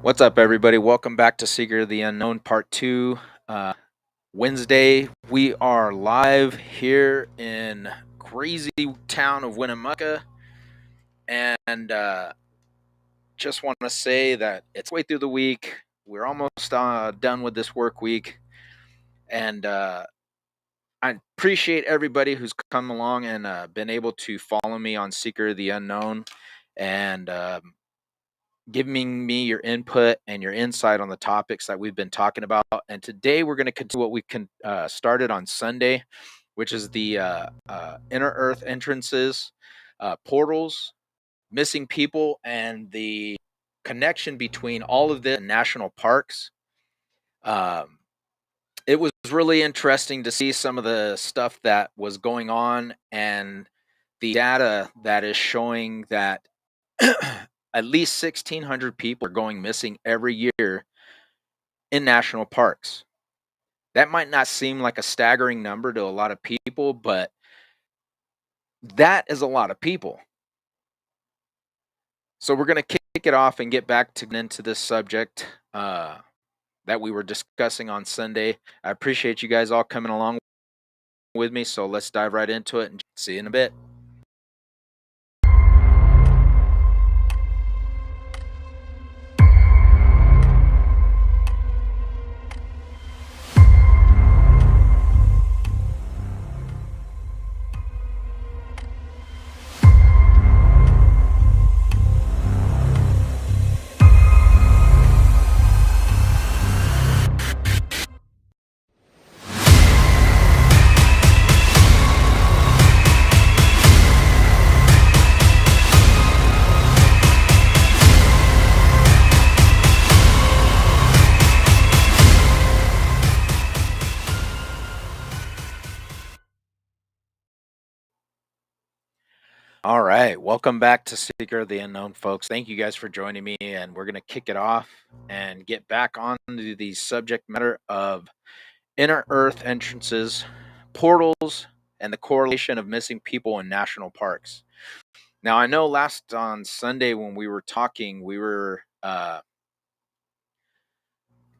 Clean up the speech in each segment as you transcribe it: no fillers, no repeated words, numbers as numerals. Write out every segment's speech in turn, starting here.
What's up, everybody? Welcome back to Seeker of the Unknown Part 2. Wednesday, we are live here in crazy town of Winnemucca. And just want to say that it's way through the week. We're almost done with this work week. And I appreciate everybody who's come along and been able to follow me on Seeker of the Unknown. And giving me your input and your insight on the topics that we've been talking about. And today we're going to continue what we started on Sunday, which is the inner Earth entrances, portals, missing people, and the connection between all of this and national parks. It was really interesting to see some of the stuff that was going on and the data that is showing that at least 1,600 people are going missing every year in national parks. That might not seem like a staggering number to a lot of people, but that is a lot of people. So we're going to kick it off and get back into this subject that we were discussing on Sunday. I appreciate you guys all coming along with me. So let's dive right into it and see you in a bit. All right, welcome back to Seeker of the Unknown, folks. Thank you guys for joining me, and we're going to kick it off and get back on to the subject matter of inner Earth entrances, portals, and the correlation of missing people in national parks. Now, I know last on Sunday when we were talking, we were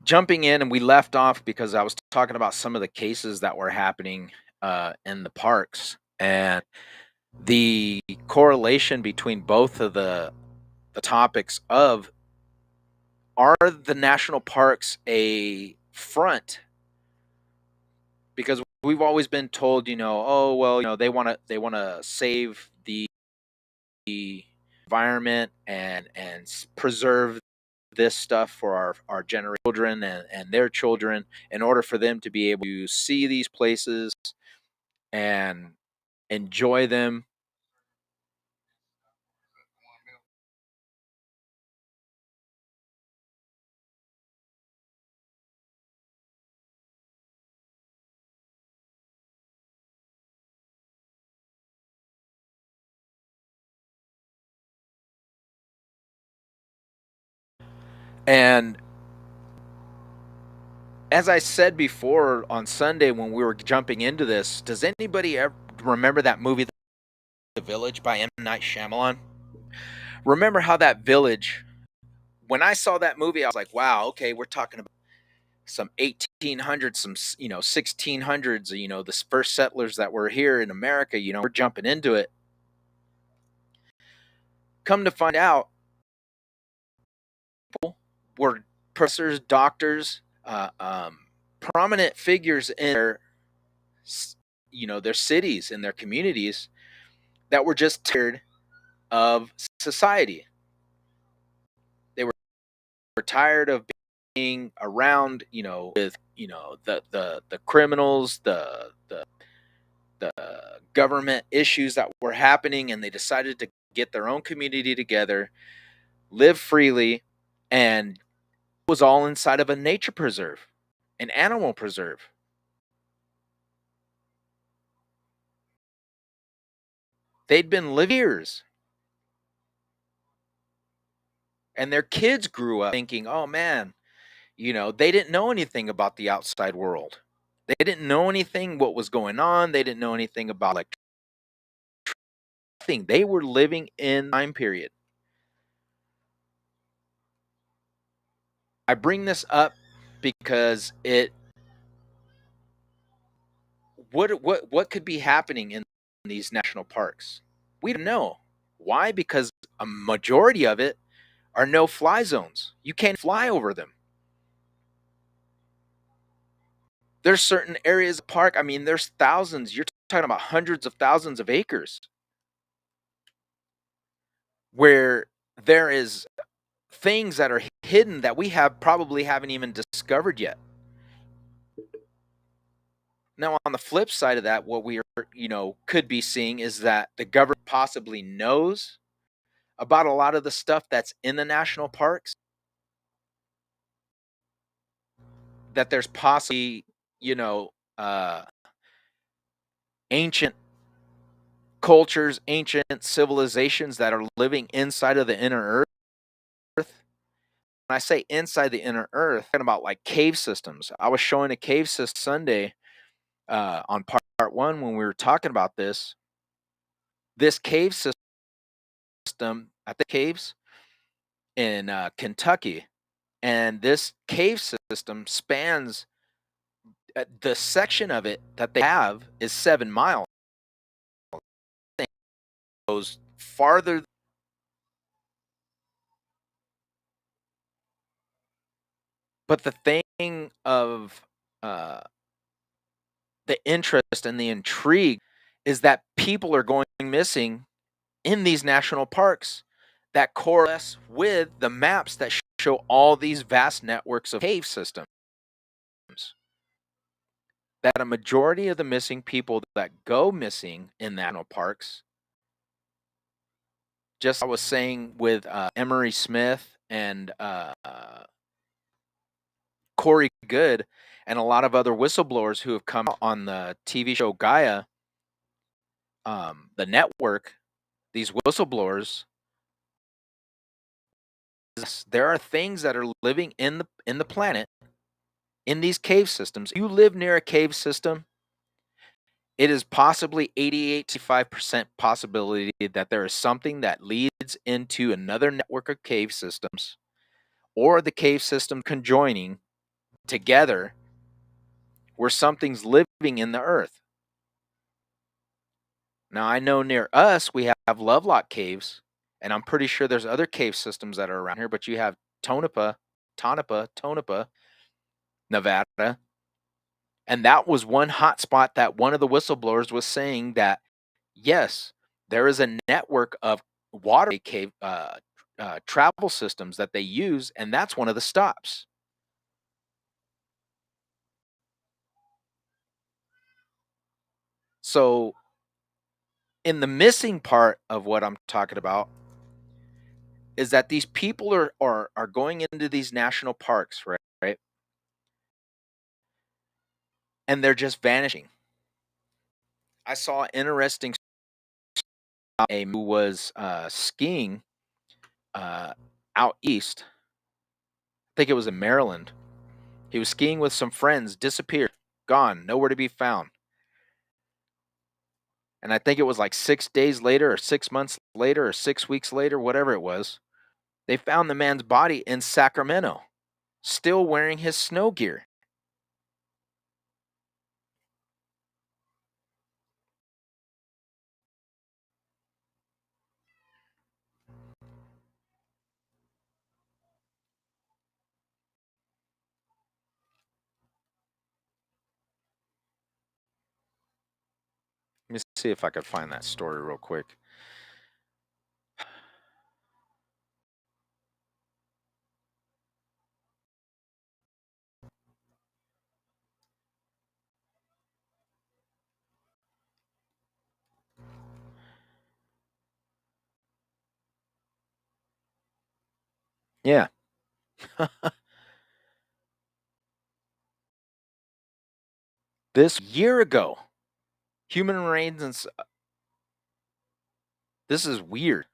jumping in and we left off because I was talking about some of the cases that were happening in the parks and the correlation between both of the topics of, are the national parks a front? Because we've always been told, oh well, they want to save the environment and preserve this stuff for our children and their children in order for them to be able to see these places and enjoy them. And as I said before on Sunday when we were jumping into this, does anybody ever remember that movie, The Village by M. Night Shyamalan? Remember how that village, when I saw that movie, I was like, wow, okay, we're talking about some 1800s, some 1600s, the first settlers that were here in America, we're jumping into it. Come to find out, were professors, doctors, prominent figures in their cities and their communities that were just tired of society. They were tired of being around, with the criminals, the government issues that were happening, and they decided to get their own community together, live freely, and it was all inside of a nature preserve, an animal preserve. They'd been living years, and their kids grew up thinking, oh man, they didn't know anything about the outside world. They didn't know anything what was going on. They didn't know anything about nothing. They were living in time period. I bring this up because it what could be happening in these national parks? We don't know. Why? Because a majority of it are no fly zones. You can't fly over them. There's certain areas of park. I mean, there's thousands. You're talking about hundreds of thousands of acres where there is things that are hidden that we have probably haven't even discovered yet. Now, on the flip side of that, what we are, could be seeing is that the government possibly knows about a lot of the stuff that's in the national parks, that there's possibly, you know, uh, ancient cultures, ancient civilizations that are living inside of the inner earth. When I say inside the inner earth, I'm talking about like cave systems. I was showing a cave system Sunday on part one when we were talking about this cave system at the caves in Kentucky. And this cave system spans the section of it that they have is 7 miles. It goes farther. But the thing of uh, the interest and the intrigue is that people are going missing in these national parks that coalesce with the maps that show all these vast networks of cave systems. That a majority of the missing people that go missing in national parks, just I was saying with Emery Smith and Corey Good and a lot of other whistleblowers who have come out on the TV show Gaia, the network, these whistleblowers, there are things that are living in the planet in these cave systems. If you live near a cave system, it is possibly 88 to 5% possibility that there is something that leads into another network of cave systems or the cave system conjoining together where something's living in the earth. Now, I know near us we have Lovelock Caves, and I'm pretty sure there's other cave systems that are around here, but you have Tonopah, Nevada. And that was one hot spot that one of the whistleblowers was saying that, yes, there is a network of water cave travel systems that they use, and that's one of the stops. So, in the missing part of what I'm talking about is that these people are going into these national parks, right? And they're just vanishing. I saw an interesting a who was skiing out east. I think it was in Maryland. He was skiing with some friends, disappeared, gone, nowhere to be found. And I think it was like 6 days later, or 6 months later, or 6 weeks later, whatever it was. They found the man's body in Sacramento, still wearing his snow gear. Let me see if I could find that story real quick. Yeah. This year ago, human remains and this is weird.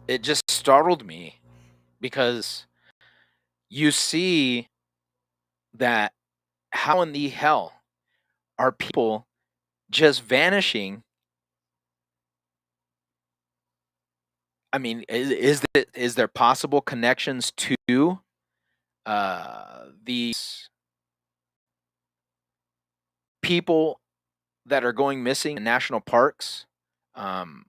it just startled me because you see that how in the hell are people just vanishing? I mean, is there possible connections to these people that are going missing in national parks? Um,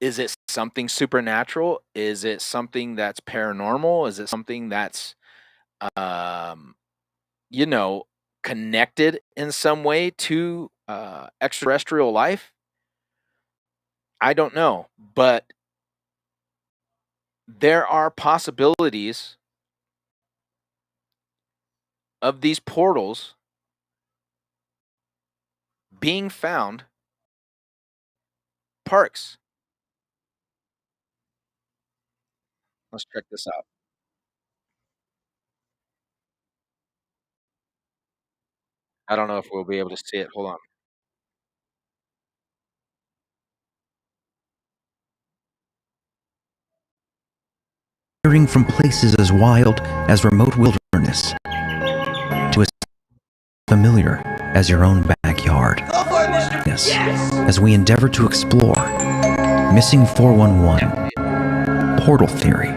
is it something supernatural? Is it something that's paranormal? Is it something that's um, you know, connected in some way to extraterrestrial life? I don't know, but there are possibilities of these portals being found parks. Let's check this out. I don't know if we'll be able to see it. Hold on. Hearing from places as wild as remote wilderness to as familiar as your own backyard. Yes. As we endeavor to explore Missing 411 Portal Theory.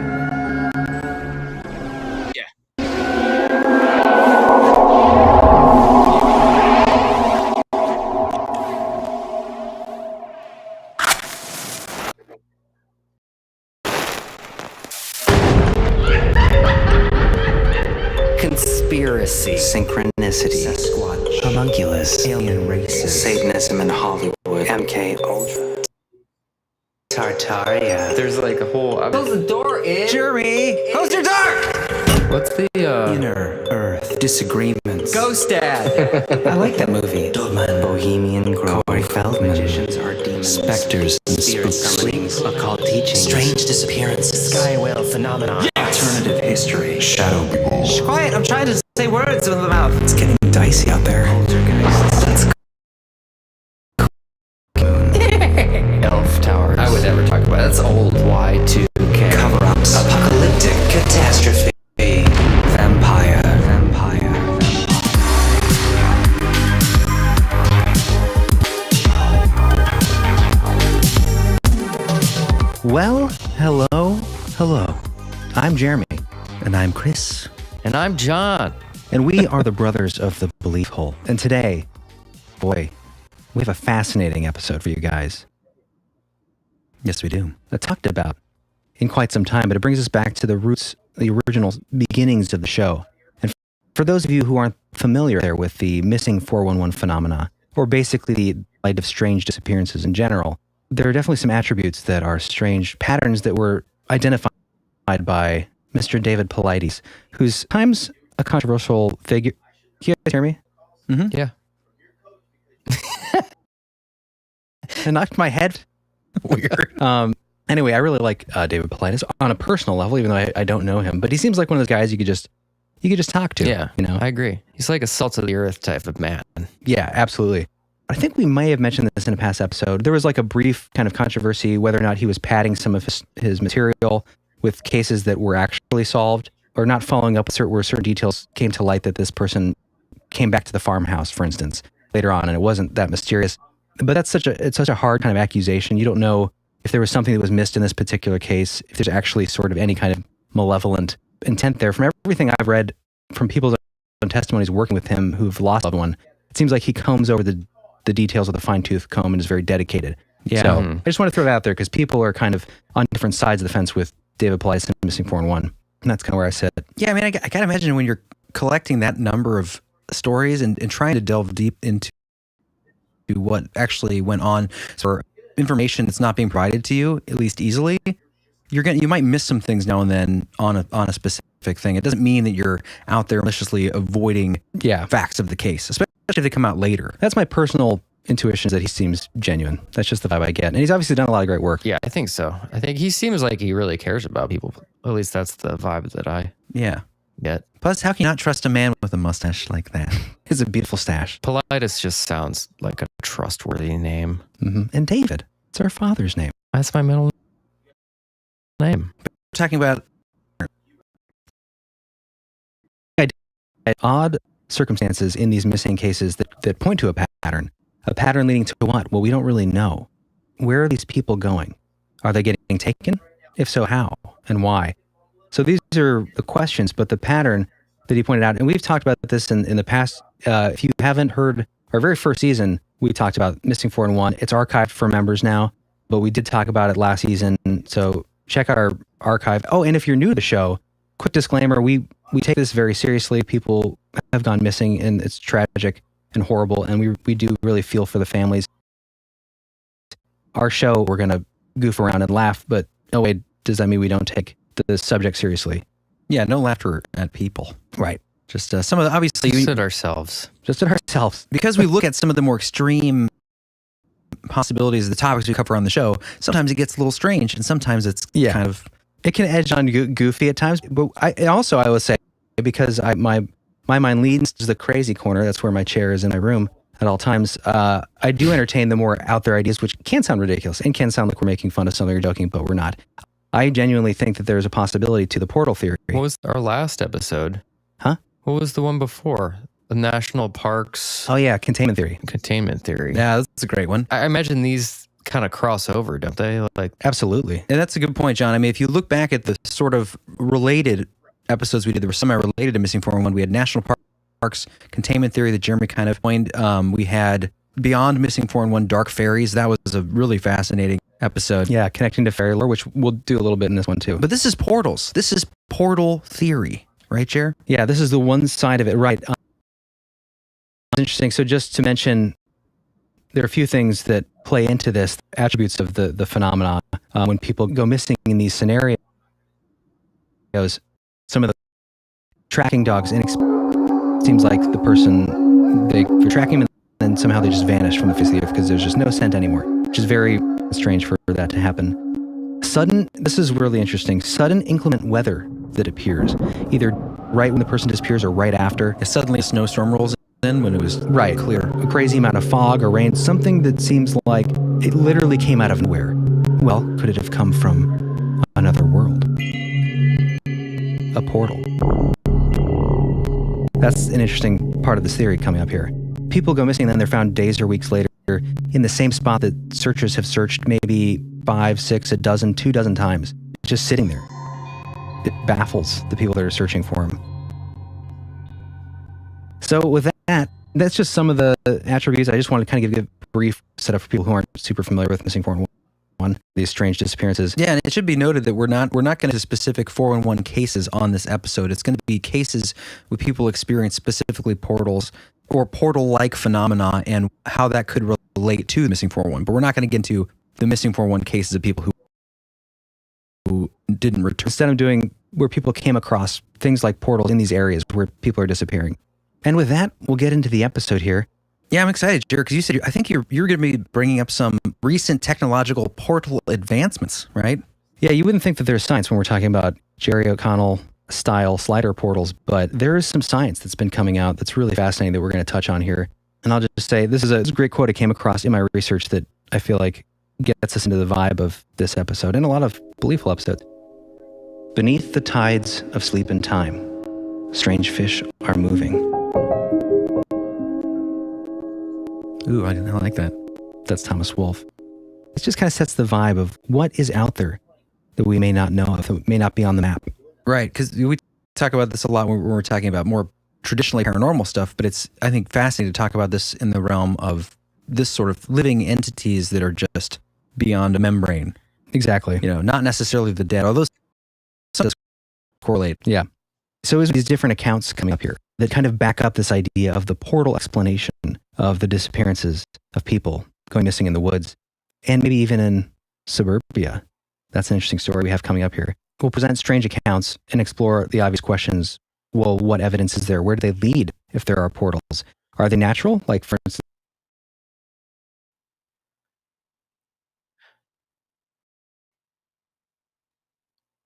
Conspiracy, synchronicity, Sasquatch, homunculus, alien races, Satanism in Hollywood, MK Ultra, Tartaria. There's like a whole. Close the door, Jeremy, close your door! What's the Inner Earth disagreements. Ghost Dad? I like that movie. Bohemian Grove, Corey Feldman, magicians are demons, specters and spirit summonings, occult teachings, strange disappearances, sky whale phenomena, alternative history, shadow people. Shh, quiet! I'm trying to say words with my mouth. It's getting dicey out there. Poltergeists. That's Elf Towers. I would never talk about it. That's old Y2K. Cover-ups. Apocalyptic catastrophe. Vampire. Well, hello. I'm Jeremy. And I'm Chris. And I'm John. And we are the brothers of the Belief Hole. And today, boy, we have a fascinating episode for you guys. Yes, we do. I talked about in quite some time, but it brings us back to the roots, the original beginnings of the show. And for those of you who aren't familiar there with the missing 411 phenomena, or basically the light of strange disappearances in general, there are definitely some attributes that are strange patterns that were identified by Mr. David Paulides, who's times a controversial figure. Can you guys hear me? Mm-hmm. Yeah. I knocked my head. Weird. Anyway, I really like David Paulides on a personal level, even though I don't know him. But he seems like one of those guys you could just talk to. Yeah, you know. I agree. He's like a salt of the earth type of man. Yeah, absolutely. I think we may have mentioned this in a past episode. There was like a brief kind of controversy whether or not he was padding some of his material with cases that were actually solved, or not following up where certain details came to light that this person came back to the farmhouse, for instance, later on, and it wasn't that mysterious. But it's such a hard kind of accusation. You don't know if there was something that was missed in this particular case, if there's actually sort of any kind of malevolent intent there. From everything I've read from people's own testimonies working with him who've lost a loved one, it seems like he combs over the details with a fine-tooth comb and is very dedicated. Yeah. So I just want to throw that out there because people are kind of on different sides of the fence with David Paulides and Missing 411. And that's kind of where I sit. Yeah, I mean, I gotta imagine when you're collecting that number of stories and trying to delve deep into what actually went on, or information that's not being provided to you, at least easily, you might miss some things now and then on a specific thing. It doesn't mean that you're out there maliciously avoiding facts of the case, especially if they come out later. That's my personal intuition, is that he seems genuine. That's just the vibe I get. And he's obviously done a lot of great work. Yeah, I think so. I think he seems like he really cares about people. At least that's the vibe that I yet. Plus, how can you not trust a man with a mustache like that? It's a beautiful stash. Politis just sounds like a trustworthy name. And David, it's our father's name. That's my middle name. We're talking about Odd circumstances in these missing cases that point to a pattern. A pattern leading to what? Well, we don't really know. Where are these people going? Are they getting taken? If so, how and why? So these are the questions, but the pattern that he pointed out, and we've talked about this in the past. If you haven't heard our very first season, we talked about Missing 411. It's archived for members now, but we did talk about it last season. So check out our archive. Oh, and if you're new to the show, quick disclaimer, we take this very seriously. People have gone missing, and it's tragic and horrible, and we do really feel for the families. Our show, we're going to goof around and laugh, but no way does that mean we don't take the subject seriously. Yeah, no laughter at people. Right. Just some of the, obviously, Just at ourselves. Just at ourselves. because we look at some of the more extreme possibilities of the topics we cover on the show, sometimes it gets a little strange, and sometimes it's kind of... It can edge on goofy at times, but I will say, because my mind leads to the crazy corner, that's where my chair is in my room at all times, I do entertain the more out there ideas, which can sound ridiculous and can sound like we're making fun of something or joking, but we're not. I genuinely think that there's a possibility to the portal theory. What was our last episode? Huh? What was the one before? The national parks Oh yeah, containment theory. containment theory. Yeah, that's a great one. I imagine these kind of cross over, don't they? Like, Absolutely. And that's a good point, John. I mean, if you look back at the sort of related episodes we did, there were some related to Missing 411. We had National Parks, Containment Theory that Jeremy kind of coined. We had Beyond Missing 411, Dark Fairies. That was a really fascinating episode. Yeah, connecting to fairy lore, which we'll do a little bit in this one too. But this is portals. This is portal theory, right, Jer? Yeah, this is the one side of it, right? Interesting. So just to mention, there are a few things that play into this, attributes of the phenomena. When people go missing in these scenarios, some of the tracking dogs, seems like the person, you're tracking them and then somehow they just vanish from the face of the earth because there's just no scent anymore, which is very strange for that to happen. This is really interesting, sudden inclement weather that appears, either right when the person disappears or right after. Suddenly a snowstorm rolls in when it was clear. A crazy amount of fog or rain, something that seems like it literally came out of nowhere. Well, could it have come from another world? A portal. That's an interesting part of this theory coming up here. People go missing and then they're found days or weeks later in the same spot that searchers have searched maybe 5, 6, a dozen, 2 dozen times, just sitting there. It baffles the people that are searching for them. So with that, that's just some of the attributes. I just wanted to kind of give a brief setup for people who aren't super familiar with Missing 411, these strange disappearances. Yeah, and it should be noted that we're not going to specific 411 cases on this episode. It's going to be cases with people experience specifically portals or portal-like phenomena and how that could relate to the Missing 411. But we're not going to get into the Missing 411 cases of people who didn't return. Instead of doing where people came across things like portals in these areas where people are disappearing. And with that, we'll get into the episode here. Yeah, I'm excited, Jared, because you said I think you're going to be bringing up some recent technological portal advancements, right? Yeah, you wouldn't think that there's science when we're talking about Jerry O'Connell style slider portals, but there is some science that's been coming out that's really fascinating that we're going to touch on here. And I'll just say this is a great quote I came across in my research that I feel like gets us into the vibe of this episode and a lot of believable episodes. Beneath the tides of sleep and time, strange fish are moving. Ooh, I like that. That's Thomas Wolfe. It just kind of sets the vibe of what is out there that we may not know of, that may not be on the map. Right, because we talk about this a lot when we're talking about more traditionally paranormal stuff, but it's, I think, fascinating to talk about this in the realm of this sort of living entities that are just beyond a membrane. Exactly. You know, not necessarily the dead, although some does correlate. Yeah. So there's these different accounts coming up here that kind of back up this idea of the portal explanation of the disappearances of people going missing in the woods and maybe even in suburbia. That's an interesting story we have coming up here. We'll present strange accounts and explore the obvious questions. Well, what evidence is there? Where do they lead if there are portals? Are they natural? Like, for instance,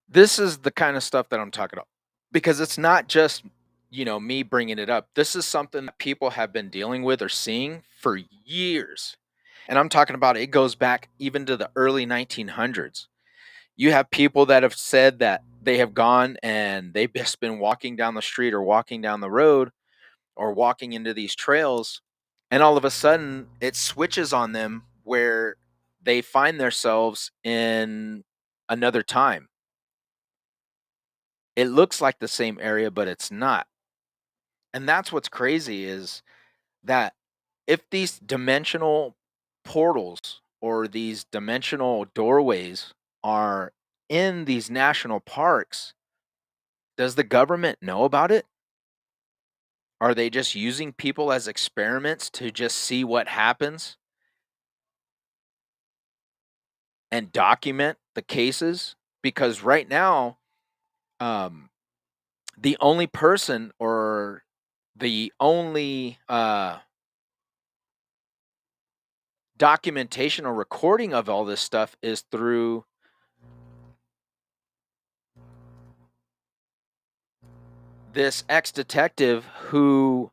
This is the kind of stuff that I'm talking about. because it's not just, me bringing it up. This is something that people have been dealing with or seeing for years. And I'm talking about it goes back even to the early 1900s. You have people that have said that they have gone and they've just been walking down the street or walking down the road or walking into these trails, and all of a sudden it switches on them where they find themselves in another time. It looks like the same area, but it's not. And that's what's crazy is that if these dimensional portals or these dimensional doorways are in these national parks, does the government know about it? Are they just using people as experiments to just see what happens and document the cases? Because right now, um, the only person or the only documentation or recording of all this stuff is through this ex-detective who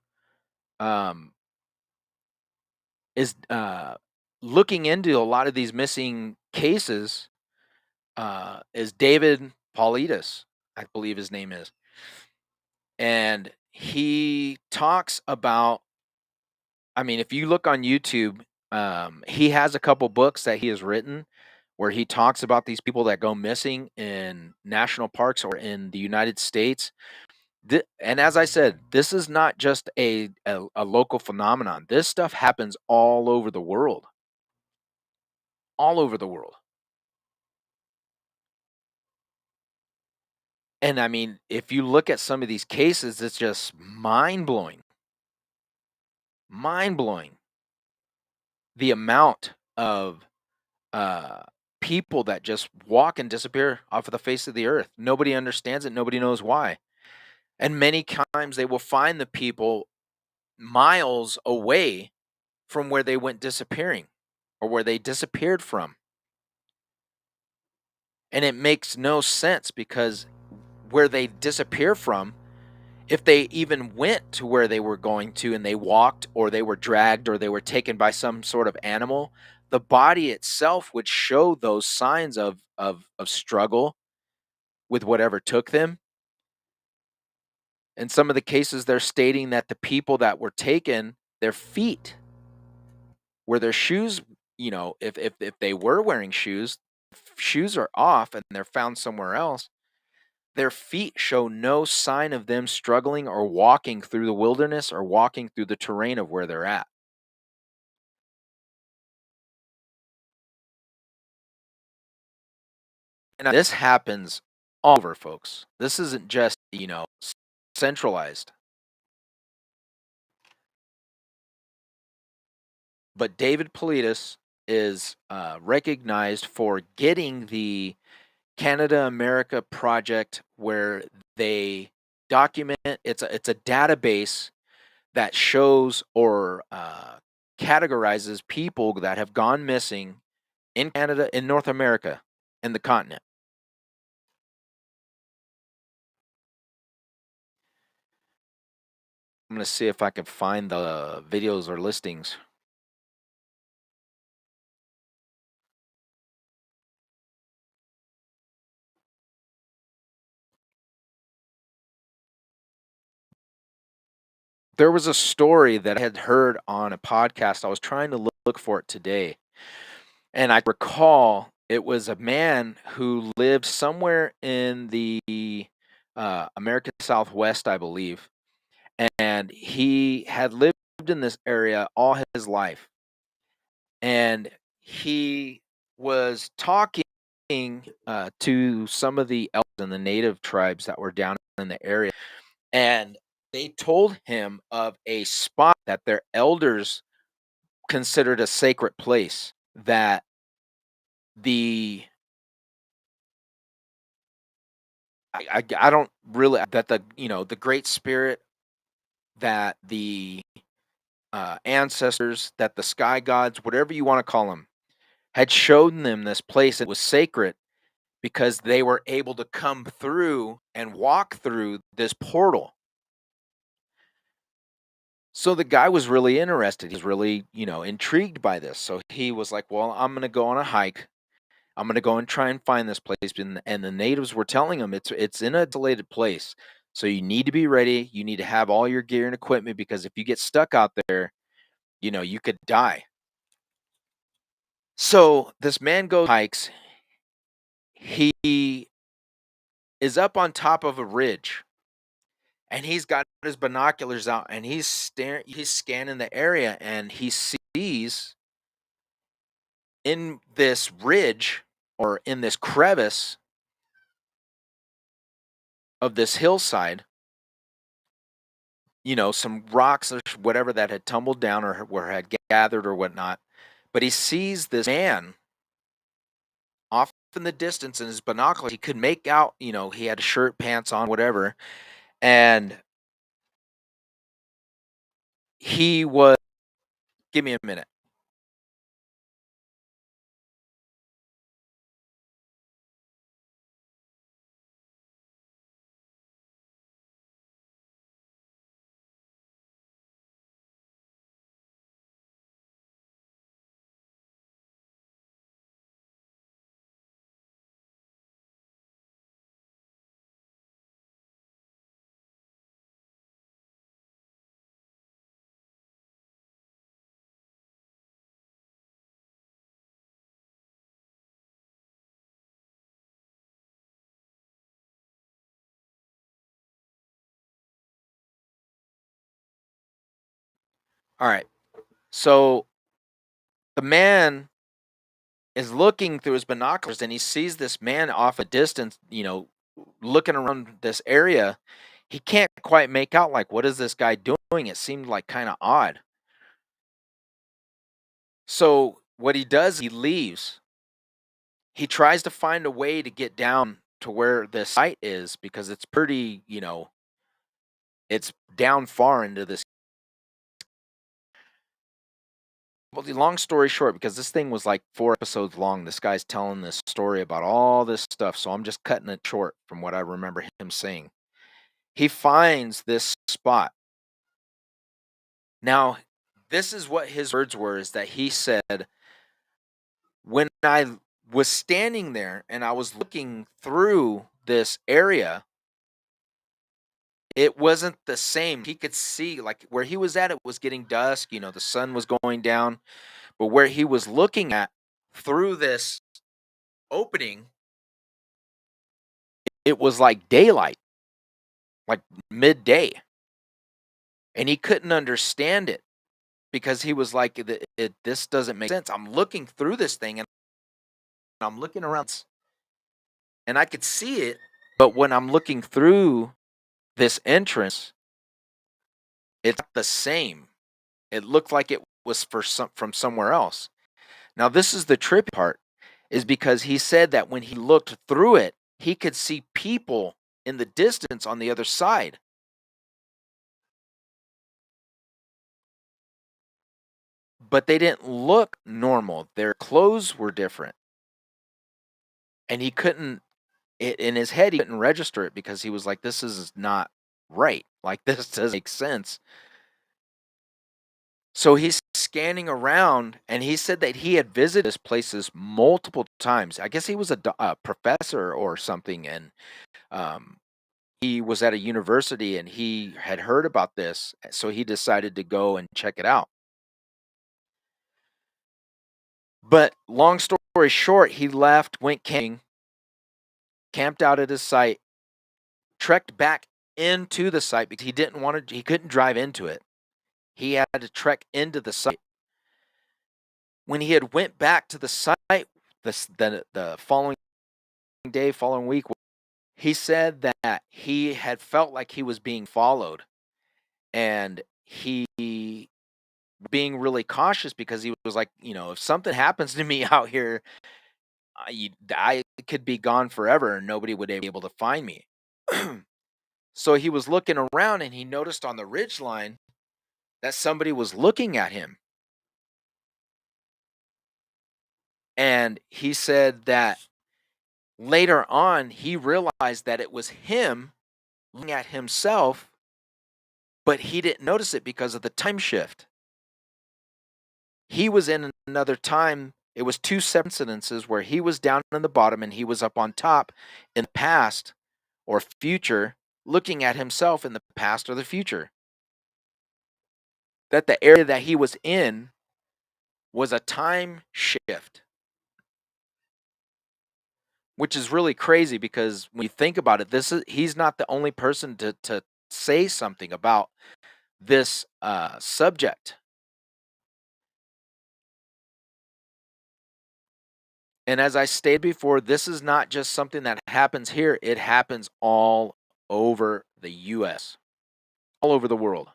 is looking into a lot of these missing cases, is David Paulides, I believe his name is. And he talks about, I mean, if you look on YouTube, he has a couple books that he has written where he talks about these people that go missing in national parks or in the United States. And as I said, this is not just a local phenomenon. This stuff happens all over the world. All over the world. And I mean, if you look at some of these cases, it's just mind-blowing. Mind-blowing. The amount of people that just walk and disappear off of the face of the earth. Nobody understands it. Nobody knows why. And many times they will find the people miles away from where they went disappearing or where they disappeared from. And it makes no sense because where they disappear from, if they even went to where they were going to and they walked or they were dragged or they were taken by some sort of animal, the body itself would show those signs of struggle with whatever took them. In some of the cases, they're stating that the people that were taken, their feet, where their shoes, if they were wearing shoes, shoes are off and they're found somewhere else. Their feet show no sign of them struggling or walking through the wilderness or walking through the terrain of where they're at. And this happens all over, folks. This isn't just, centralized. But David Paulides is recognized for getting the Canada America project where they document, it's a database that shows or categorizes people that have gone missing in Canada, in North America, in the continent. I'm going to see if I can find the videos or listings. There was a story that I had heard on a podcast. I was trying to look for it today. And I recall it was a man who lived somewhere in the American Southwest, I believe. And he had lived in this area all his life. And he was talking to some of the elders and the native tribes that were down in the area. And they told him of a spot that their elders considered a sacred place, that the I don't really, that the great spirit, that the ancestors, that the sky gods, whatever you want to call them, had shown them this place that was sacred because they were able to come through and walk through this portal. So the guy was really interested. He was really, intrigued by this. So he was like, well, I'm going to go on a hike. I'm going to go and try and find this place. And the natives were telling him it's in a isolated place. So you need to be ready. You need to have all your gear and equipment, because if you get stuck out there, you could die. So this man goes hikes. He is up on top of a ridge, and he's got his binoculars out, and he's scanning the area, and he sees in this ridge, or in this crevice of this hillside, some rocks or whatever that had tumbled down or had gathered or whatnot. But he sees this man off in the distance in his binoculars. He could make out, he had a shirt, pants on, whatever. And he was, give me a minute. All right. So the man is looking through his binoculars, and he sees this man off a distance, looking around this area. He can't quite make out, like, what is this guy doing? It seemed like kind of odd. So what he does, he leaves. He tries to find a way to get down to where this site is, because it's pretty, it's down far into this. Well, the long story short, because this thing was like 4 episodes long, this guy's telling this story about all this stuff, so I'm just cutting it short from what I remember him saying. He finds this spot. Now, this is what his words were, is that he said, when I was standing there and I was looking through this area, it wasn't the same. He could see, like, where he was at, it was getting dusk, the sun was going down. But where he was looking at through this opening, it was like daylight, like midday. And he couldn't understand it, because he was like, this doesn't make sense. I'm looking through this thing, and I'm looking around, and I could see it. But when I'm looking through this entrance, it's not the same. It looked like it was from somewhere else. Now, this is the trippy part, is because he said that when he looked through it, he could see people in the distance on the other side. But they didn't look normal. Their clothes were different. And he couldn't, in his head, he couldn't register it, because he was like, this is not right. Like, this doesn't make sense. So he's scanning around, and he said that he had visited this places multiple times. I guess he was a professor or something, and he was at a university, and he had heard about this, so he decided to go and check it out. But long story short, he left, went camping, camped out at his site, trekked back into the site, because he couldn't drive into it. He had to trek into the site. When he had went back to the site the following day, following week, he said that he had felt like he was being followed, and he being really cautious, because he was like, if something happens to me out here, I could be gone forever and nobody would be able to find me. So he was looking around, and he noticed on the ridge line that somebody was looking at him. And he said that Later on, he realized that it was him looking at himself, but he didn't notice it because of the time shift. He was in another time. It was two separate incidences where he was down in the bottom and he was up on top in the past or future, looking at himself in the past or the future. That the area that he was in was a time shift, which is really crazy because when you think about it, he's not the only person to say something about this subject. And as I stated before, this is not just something that happens here. It happens all over the U.S., all over the world.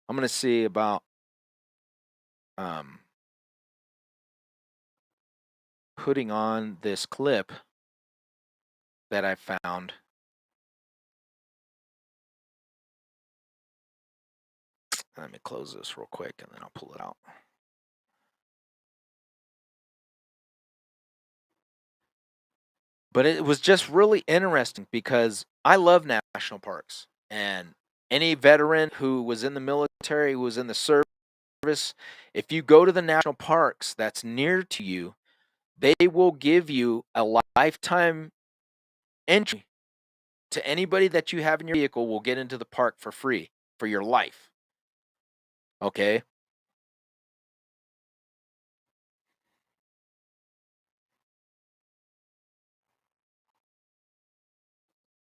I'm going to see about putting on this clip that I found. Let me close this real quick and then I'll pull it out. But it was just really interesting because I love national parks, and any veteran who was in the military, who was in the service, if you go to the national parks that's near to you, they will give you a lifetime entry to anybody that you have in your vehicle will get into the park for free for your life. Okay?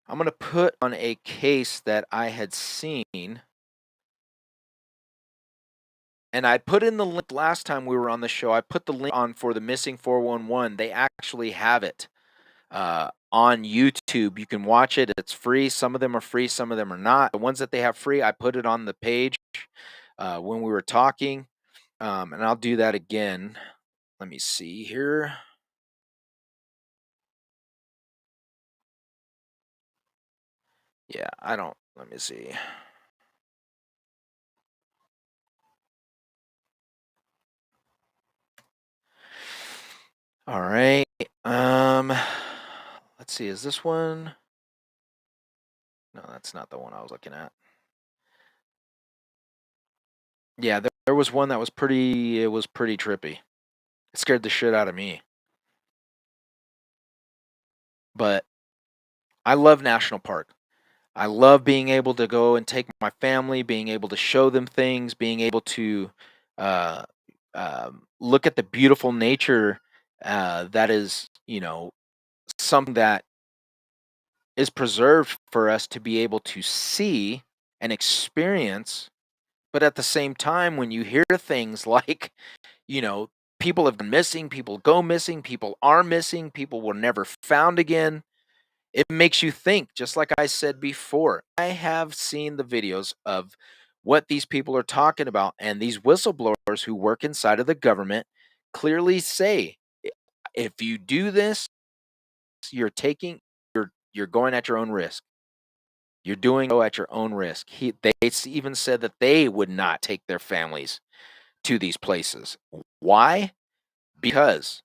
I'm going to put on a case that I had seen. And I put in the link last time we were on the show. I put the link on for the Missing 411. They actually have it on YouTube. You can watch it. It's free. Some of them are free. Some of them are not. The ones that they have free, I put it on the page when we were talking. And I'll do that again. Let me see here. Yeah, let me see. All right. Let's see. Is this one? No, that's not the one I was looking at. Yeah, there was one that was pretty trippy. It scared the shit out of me. But I love National Park. I love being able to go and take my family, being able to show them things, being able to look at the beautiful nature that is, something that is preserved for us to be able to see and experience. But at the same time, when you hear things like, people have been missing, people go missing, people are missing, people were never found again, it makes you think, just like I said before. I have seen the videos of what these people are talking about, and these whistleblowers who work inside of the government clearly say, if you do this, you're going at your own risk. You're doing it at your own risk. They even said that they would not take their families to these places. Why? Because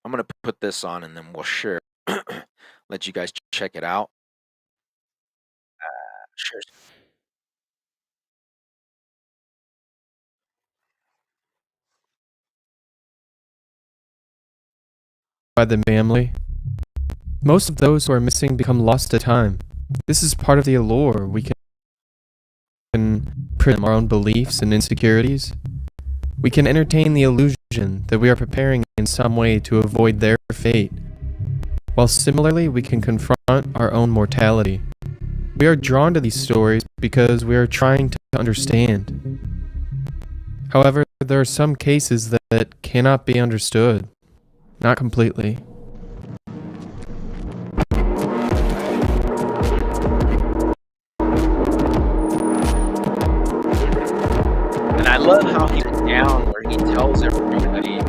I'm going to put this on and then we'll share. Let you guys check it out. Sure. By the family. Most of those who are missing become lost to time. This is part of the allure. We can print our own beliefs and insecurities. We can entertain the illusion that we are preparing in some way to avoid their fate, while similarly we can confront our own mortality. We are drawn to these stories because we are trying to understand. However, there are some cases that cannot be understood. Not completely. And I love how he's down where he tells everybody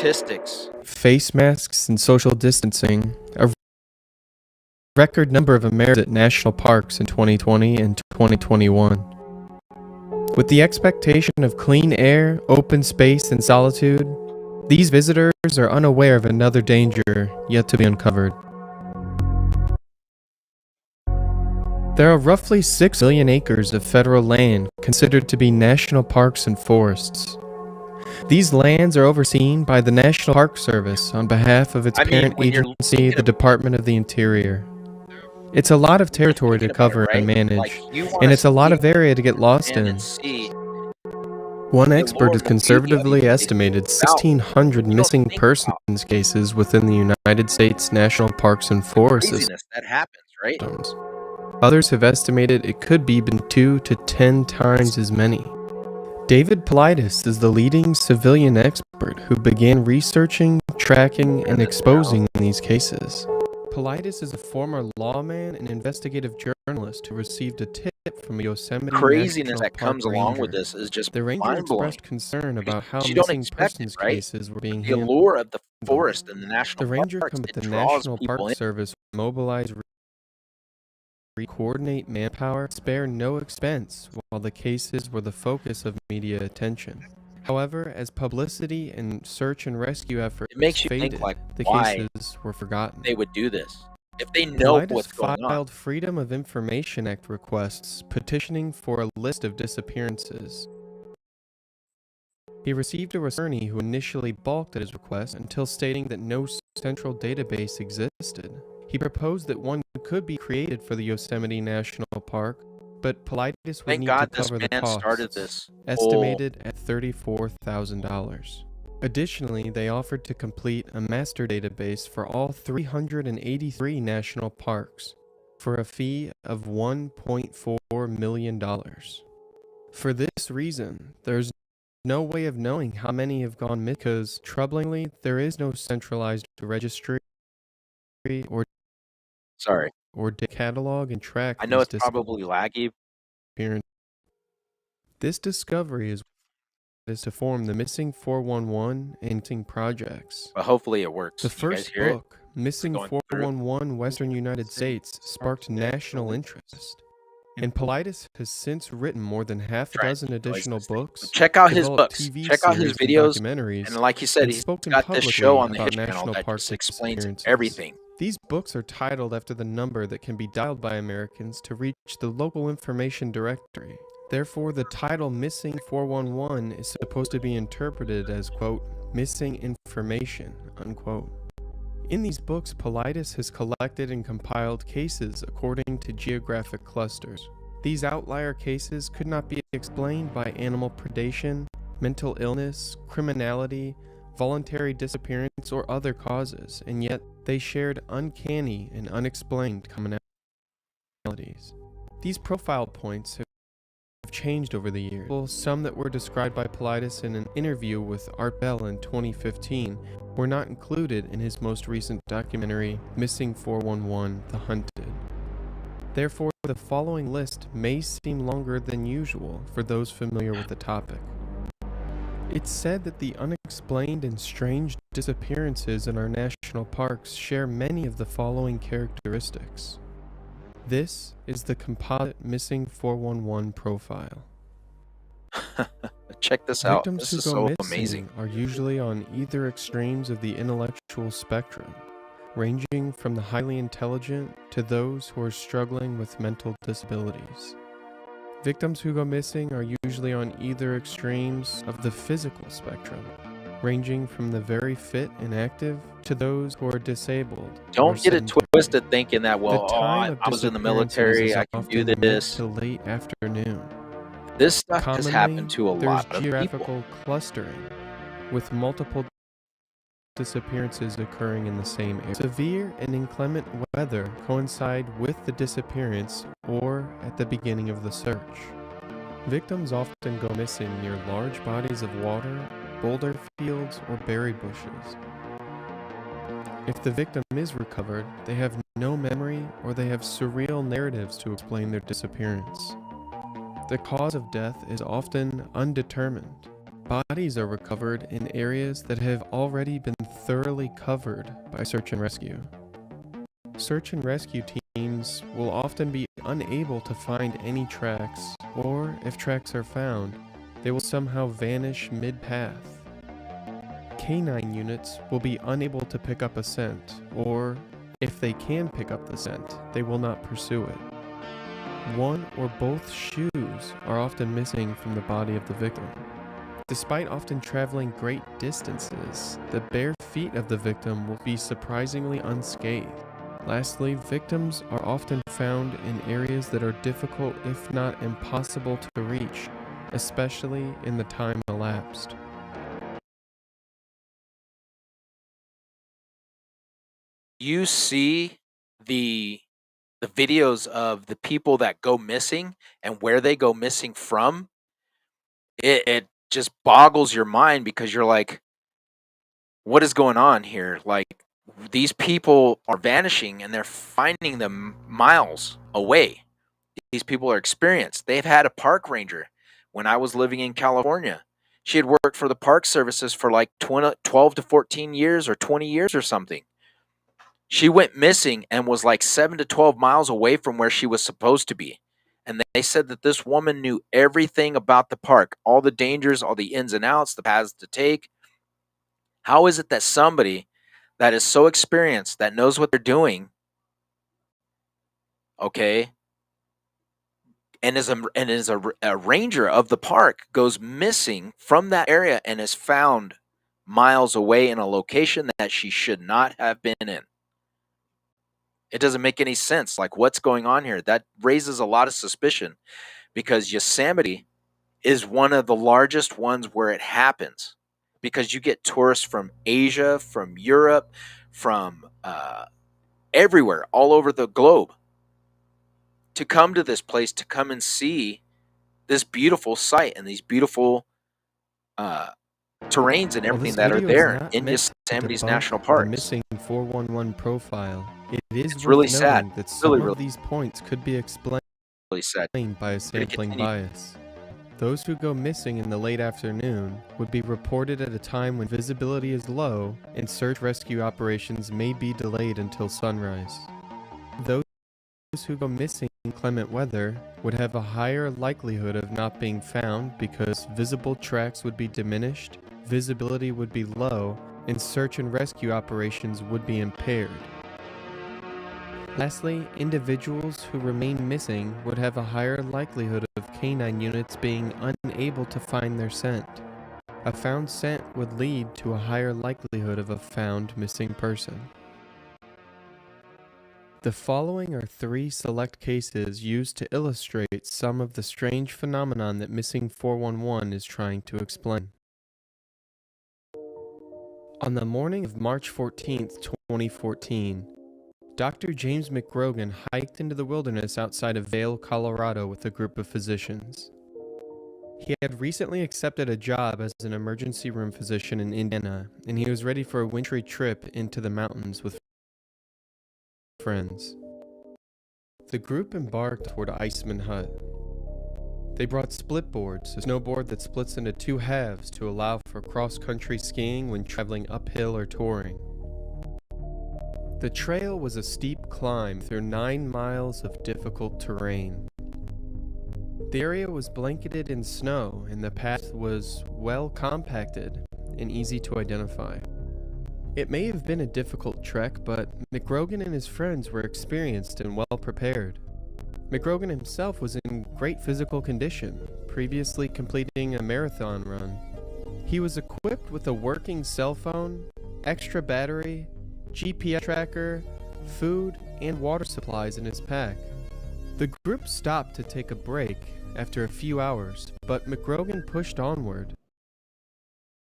statistics. face masks and social distancing, a record number of Americans at national parks in 2020 and 2021. With the expectation of clean air, open space, and solitude, these visitors are unaware of another danger yet to be uncovered. There are roughly 6 million acres of federal land considered to be national parks and forests. These lands are overseen by the National Park Service on behalf of its parent agency, the Department of the Interior. It's a lot of territory to cover and manage, and it's a lot of area to get lost in. One expert has conservatively estimated 1,600 missing persons cases within the United States National Parks and Forest Craziness that happens, right? systems. Others have estimated it could be 2 to 10 times as many. David Politis is the leading civilian expert who began researching, tracking, and exposing these cases. Politis is a former lawman and investigative journalist who received a tip from a Yosemite Craziness National that Park comes along ranger. with this is just The ranger mind-blowing. expressed concern about how You don't missing expect it, persons right? cases were being The handled. allure of the forest and the national The ranger parks, come with it the draws National people Park in. Service mobilize, coordinate manpower, spare no expense, while the cases were the focus of media attention. However, as publicity and search and rescue efforts It makes you faded, think, like, the why cases were forgotten. they would do this if they know Politis what's going on. filed Freedom of Information Act requests petitioning for a list of disappearances. He received a attorney who initially balked at his request until stating that no central database existed. He proposed that one could be created for the Yosemite National Park, but Politis would Thank need God to this cover the man costs, started this estimated at $34,000. Additionally, they offered to complete a master database for all 383 national parks for a fee of $1.4 million. For this reason, there's no way of knowing how many have gone missing because, troublingly, there is no centralized registry Sorry, or catalog and track I know these it's probably laggy. disappearances. This discovery is to form the Missing 411 and Missing projects. But hopefully it works. The You guys first hear it? book, Missing going through it. 411 Western United States, sparked national interest. And Politis has since written more than half a Try dozen to additional noise this thing. books, Check out his developed books. TV Check out his series and videos. documentaries, And like he said, and he's spoken got this show publicly on the about History Channel national that park just explains experiences. everything. These books are titled after the number that can be dialed by Americans to reach the local information directory. Therefore, the title Missing 411 is supposed to be interpreted as, quote, missing information, unquote. In these books, Politis has collected and compiled cases according to geographic clusters. These outlier cases could not be explained by animal predation, mental illness, criminality, voluntary disappearance, or other causes, and yet they shared uncanny and unexplained commonalities. These profile points have changed over the years. Some that were described by Politis in an interview with Art Bell in 2015 were not included in his most recent documentary, Missing 411: The Hunted. Therefore, the following list may seem longer than usual for those familiar with the topic. It's said that the unexplained and strange disappearances in our national parks share many of the following characteristics. This is the composite Missing 411 profile. Check this out. Victims This who is go so missing amazing. are usually on either extremes of the intellectual spectrum, ranging from the highly intelligent to those who are struggling with mental disabilities. Victims who go missing are usually on either extremes of the physical spectrum, ranging from the very fit and active to those who are disabled. or Don't get it sedentary. twisted thinking that, The well, time of I was in the disappearances military, is I can do often mid this. to late afternoon. This stuff has Commonly, happened to a there's lot of people. geographical clustering, with multiple disappearances occurring in the same area. Severe and inclement weather coincide with the disappearance or at the beginning of the search. Victims often go missing near large bodies of water, boulder fields, or berry bushes. If the victim is recovered, they have no memory or they have surreal narratives to explain their disappearance. The cause of death is often undetermined. bodies are recovered in areas that have already been thoroughly covered by search and rescue. Search and rescue teams will often be unable to find any tracks, or if tracks are found, they will somehow vanish mid-path. Canine units will be unable to pick up a scent, or if they can pick up the scent, they will not pursue it. One or both shoes are often missing from the body of the victim. Despite often traveling great distances, the bare feet of the victim will be surprisingly unscathed. Lastly, victims are often found in areas that are difficult, if not impossible, to reach, especially in the time elapsed. You see the videos of the people that go missing and where they go missing from, it just boggles your mind, because you're like, what is going on here? Like, these people are vanishing and they're finding them miles away. These people are experienced. They've had a park ranger. When I was living in California, she had worked for the park services for like 12 to 14 years or 20 years or something. She went missing and was like 7 to 12 miles away from where she was supposed to be. And they said that this woman knew everything about the park, all the dangers, all the ins and outs, the paths to take. How is it that somebody that is so experienced, that knows what they're doing, okay, and is a ranger of the park, goes missing from that area and is found miles away in a location that she should not have been in? It doesn't make any sense. Like, what's going on here? That raises a lot of suspicion, because Yosemite is one of the largest ones where it happens, because you get tourists from Asia, from Europe, from everywhere, all over the globe, to come to this place, to come and see this beautiful site and these beautiful terrains and everything that are there in Yosemite's national parks. The missing 411 profile. It is It's really worth noting sad. that some Really, of these points could be explained really sad. by a sampling continue. bias. Those who go missing in the late afternoon would be reported at a time when visibility is low and search rescue operations may be delayed until sunrise. Those who go missing in inclement weather would have a higher likelihood of not being found, because visible tracks would be diminished, visibility would be low, and search and rescue operations would be impaired. Lastly, individuals who remain missing would have a higher likelihood of canine units being unable to find their scent. A found scent would lead to a higher likelihood of a found missing person. The following are 3 select cases used to illustrate some of the strange phenomenon that Missing 411 is trying to explain. On the morning of March 14, 2014, Dr. James McGrogan hiked into the wilderness outside of Vail, Colorado with a group of physicians. He had recently accepted a job as an emergency room physician in Indiana, and he was ready for a wintry trip into the mountains with friends. The group embarked toward Iceman Hut. They brought split boards, a snowboard that splits into 2 halves to allow for cross-country skiing when traveling uphill or touring. The trail was a steep climb through 9 miles of difficult terrain. The area was blanketed in snow, and the path was well compacted and easy to identify. It may have been a difficult trek, but McGrogan and his friends were experienced and well prepared. McGrogan himself was in great physical condition, previously completing a marathon run. He was equipped with a working cell phone, extra battery, GPS tracker, food, and water supplies in his pack. The group stopped to take a break after a few hours, but McGrogan pushed onward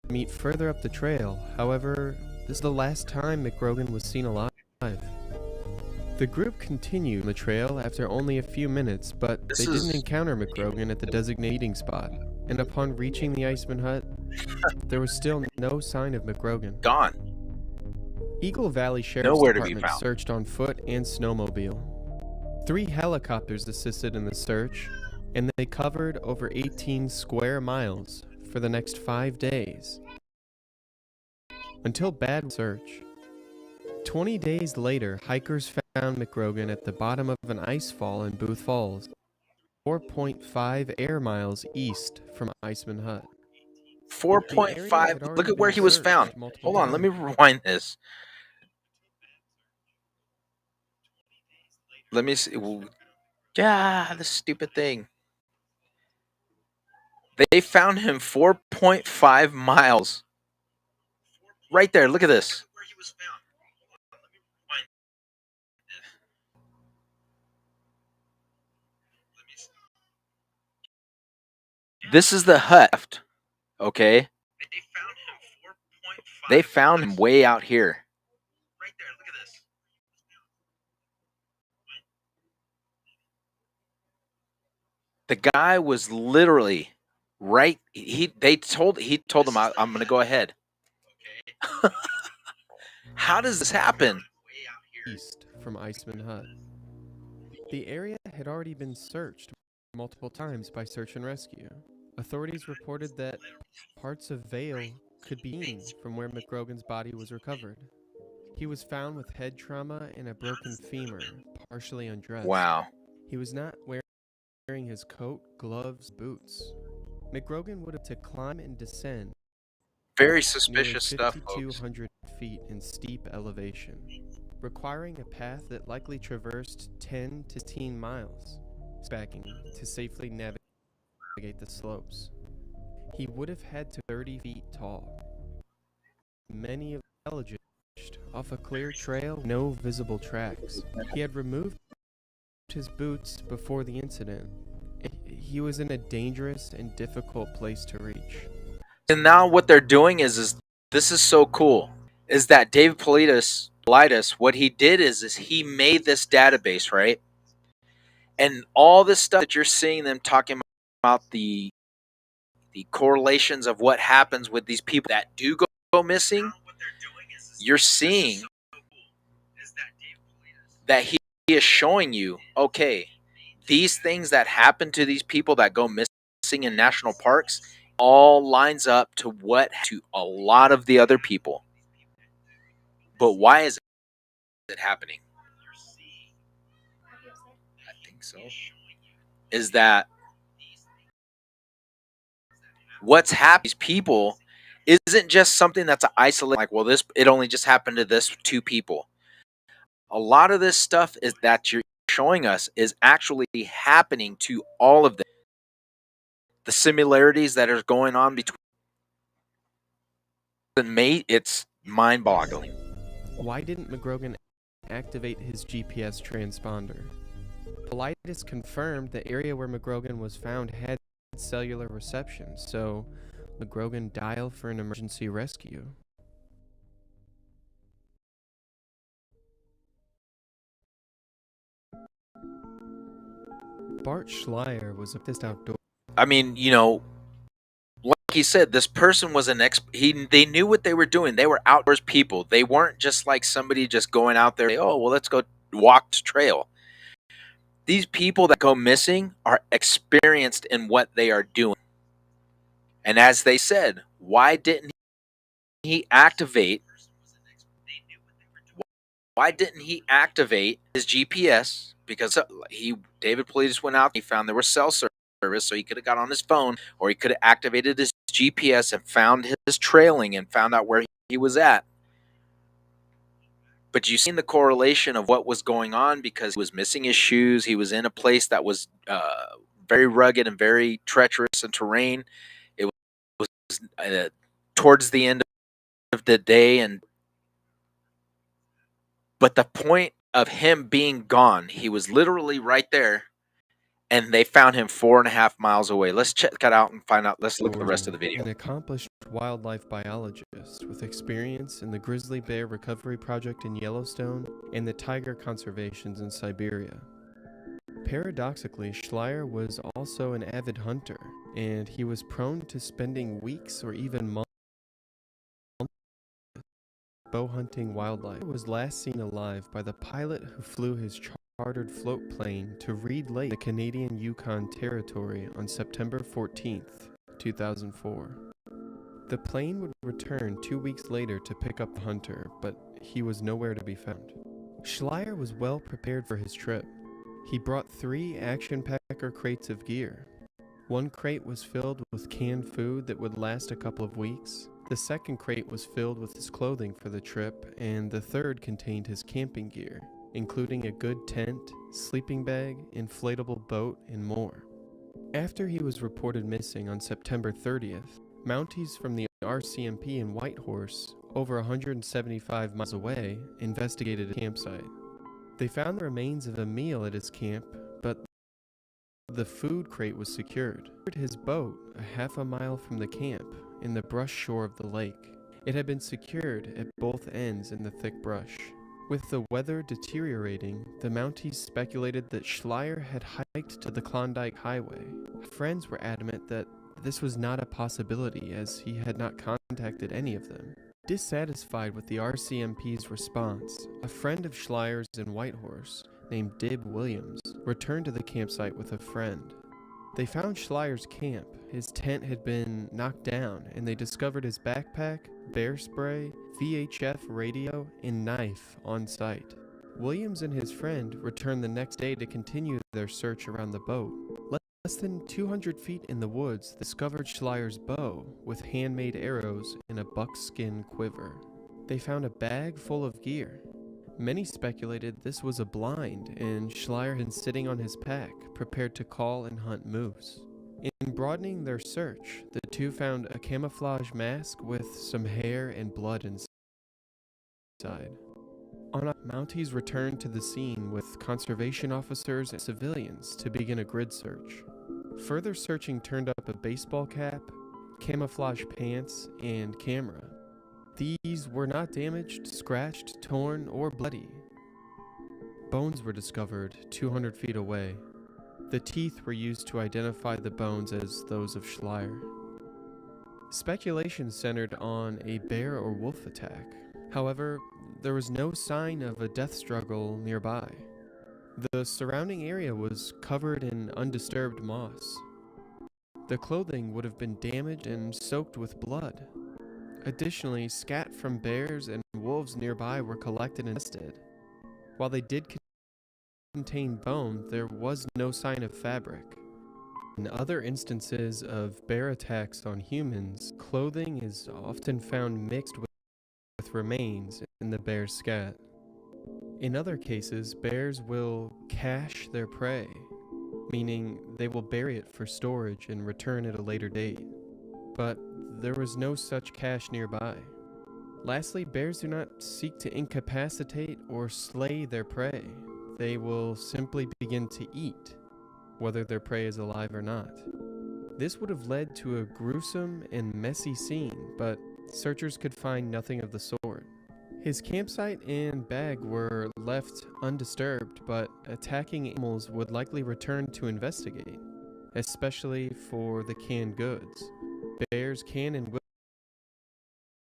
to meet further up the trail. However, this is the last time McGrogan was seen alive. The group continued the trail after only a few minutes, but they didn't encounter McGrogan at the designated meeting spot, and upon reaching the Iceman Hut, there was still no sign of McGrogan. Gone. Eagle Valley Sheriff's Nowhere to be Department found. searched on foot and snowmobile. 3 helicopters assisted in the search, and they covered over 18 square miles for the next 5 days until bad search. 20 days later, hikers found McGrogan at the bottom of an ice fall in Booth Falls, 4.5 air miles east from Iceman Hut. 4.5. Look at where he was found. Hold on, let me rewind this. Let me see. Yeah, this stupid thing. They found him 4.5 miles. Right there. Look at this. This is the hut. Okay. They found him way out here. Right there. Look at this. The guy was literally right. He told him, I'm going to go ahead. Okay. How does this happen? East from Iceman Hut. The area had already been searched multiple times by search and rescue. Authorities reported that parts of Vale could be seen from where McGrogan's body was recovered. He was found with head trauma and a broken femur, partially undressed. Wow. He was not wearing his coat, gloves, boots. McGrogan would have to climb and descend Very suspicious stuff, folks. 5,200 feet in steep elevation, requiring a path that likely traversed 10 to 15 miles, backing to safely navigate the slopes. He would have had to be 30 feet tall. Many of the villagers off a clear trail, no visible tracks. He had removed his boots before the incident. He was in a dangerous and difficult place to reach. And now what they're doing is this is so cool, is that David Politis, what he did is he made this database, right? And all this stuff that you're seeing them talking about, the correlations of what happens with these people that do go missing, you're seeing that he is showing you, okay, these things that happen to these people that go missing in national parks all lines up to a lot of the other people. But why is it happening? I think so. Is that what's happening to these people isn't just something that's isolated, like, well, it only just happened to this 2 people. A lot of this stuff is that you're showing us is actually happening to all of them. The similarities that are going on between it's mind-boggling. Why didn't McGrogan activate his GPS transponder? Politis confirmed the area where McGrogan was found had cellular reception, so McGrogan dialed for an emergency rescue. Bart Schleier was a this outdoor. I mean, like he said, this person was they knew what they were doing. They were outdoors people. They weren't just like somebody just going out there, oh, well, let's go walk the trail. These people that go missing are experienced in what they are doing. And as they said, why didn't he activate his GPS? Because David Politis went out, he found there was cell service, so he could have got on his phone, or he could have activated his GPS and found his trailing and found out where he was at. But you seen the correlation of what was going on, because he was missing his shoes. He was in a place that was very rugged and very treacherous in terrain. It was towards the end of the day, but the point of him being gone, he was literally right there, and they found him 4.5 miles away. Let's check that out and find out. Let's look at the rest of the video. An accomplished wildlife biologist with experience in the Grizzly Bear Recovery Project in Yellowstone and the tiger conservations in Siberia. Paradoxically, Schleier was also an avid hunter, and he was prone to spending weeks or even months bow hunting wildlife. He was last seen alive by the pilot who flew his chartered float plane to Reed Lake, the Canadian Yukon Territory, on September 14th, 2004. The plane would return 2 weeks later to pick up the hunter, but he was nowhere to be found. Schleier was well prepared for his trip. He brought 3 Action Packer crates of gear. One crate was filled with canned food that would last a couple of weeks. The second crate was filled with his clothing for the trip, and the third contained his camping gear, including a good tent, sleeping bag, inflatable boat, and more. After he was reported missing on September 30th, Mounties from the RCMP in Whitehorse, over 175 miles away, investigated a campsite. They found the remains of a meal at his camp, but the food crate was secured. His boat, a half a mile from the camp, in the brush shore of the lake. It had been secured at both ends in the thick brush. With the weather deteriorating, the Mounties speculated that Schleier had hiked to the Klondike Highway. Friends were adamant that this was not a possibility, as he had not contacted any of them. Dissatisfied with the RCMP's response, a friend of Schleier's in Whitehorse, named Dib Williams, returned to the campsite with a friend. They found Schleier's camp. His tent had been knocked down, and they discovered his backpack, bear spray, VHF radio, and knife on site. Williams and his friend returned the next day to continue their search around the boat. Less than 200 feet in the woods, they discovered Schleier's bow with handmade arrows and a buckskin quiver. They found a bag full of gear. Many speculated this was a blind, and Schleier had been sitting on his pack, prepared to call and hunt moose. In broadening their search, the two found a camouflage mask with some hair and blood inside. Mounties returned to the scene with conservation officers and civilians to begin a grid search. Further searching turned up a baseball cap, camouflage pants, and camera. These were not damaged, scratched, torn, or bloody. Bones were discovered 200 feet away. The teeth were used to identify the bones as those of Schleier. Speculation centered on a bear or wolf attack. However, there was no sign of a death struggle nearby. The surrounding area was covered in undisturbed moss. The clothing would have been damaged and soaked with blood. Additionally, scat from bears and wolves nearby were collected and tested. While they did contain bone, there was no sign of fabric. In other instances of bear attacks on humans, clothing is often found mixed with remains in the bear's scat. In other cases, bears will cache their prey, meaning they will bury it for storage and return at a later date. But there was no such cache nearby. Lastly, bears do not seek to incapacitate or slay their prey. They will simply begin to eat, whether their prey is alive or not. This would have led to a gruesome and messy scene, but searchers could find nothing of the sort. His campsite and bag were left undisturbed, but attacking animals would likely return to investigate, especially for the canned goods. Bears can and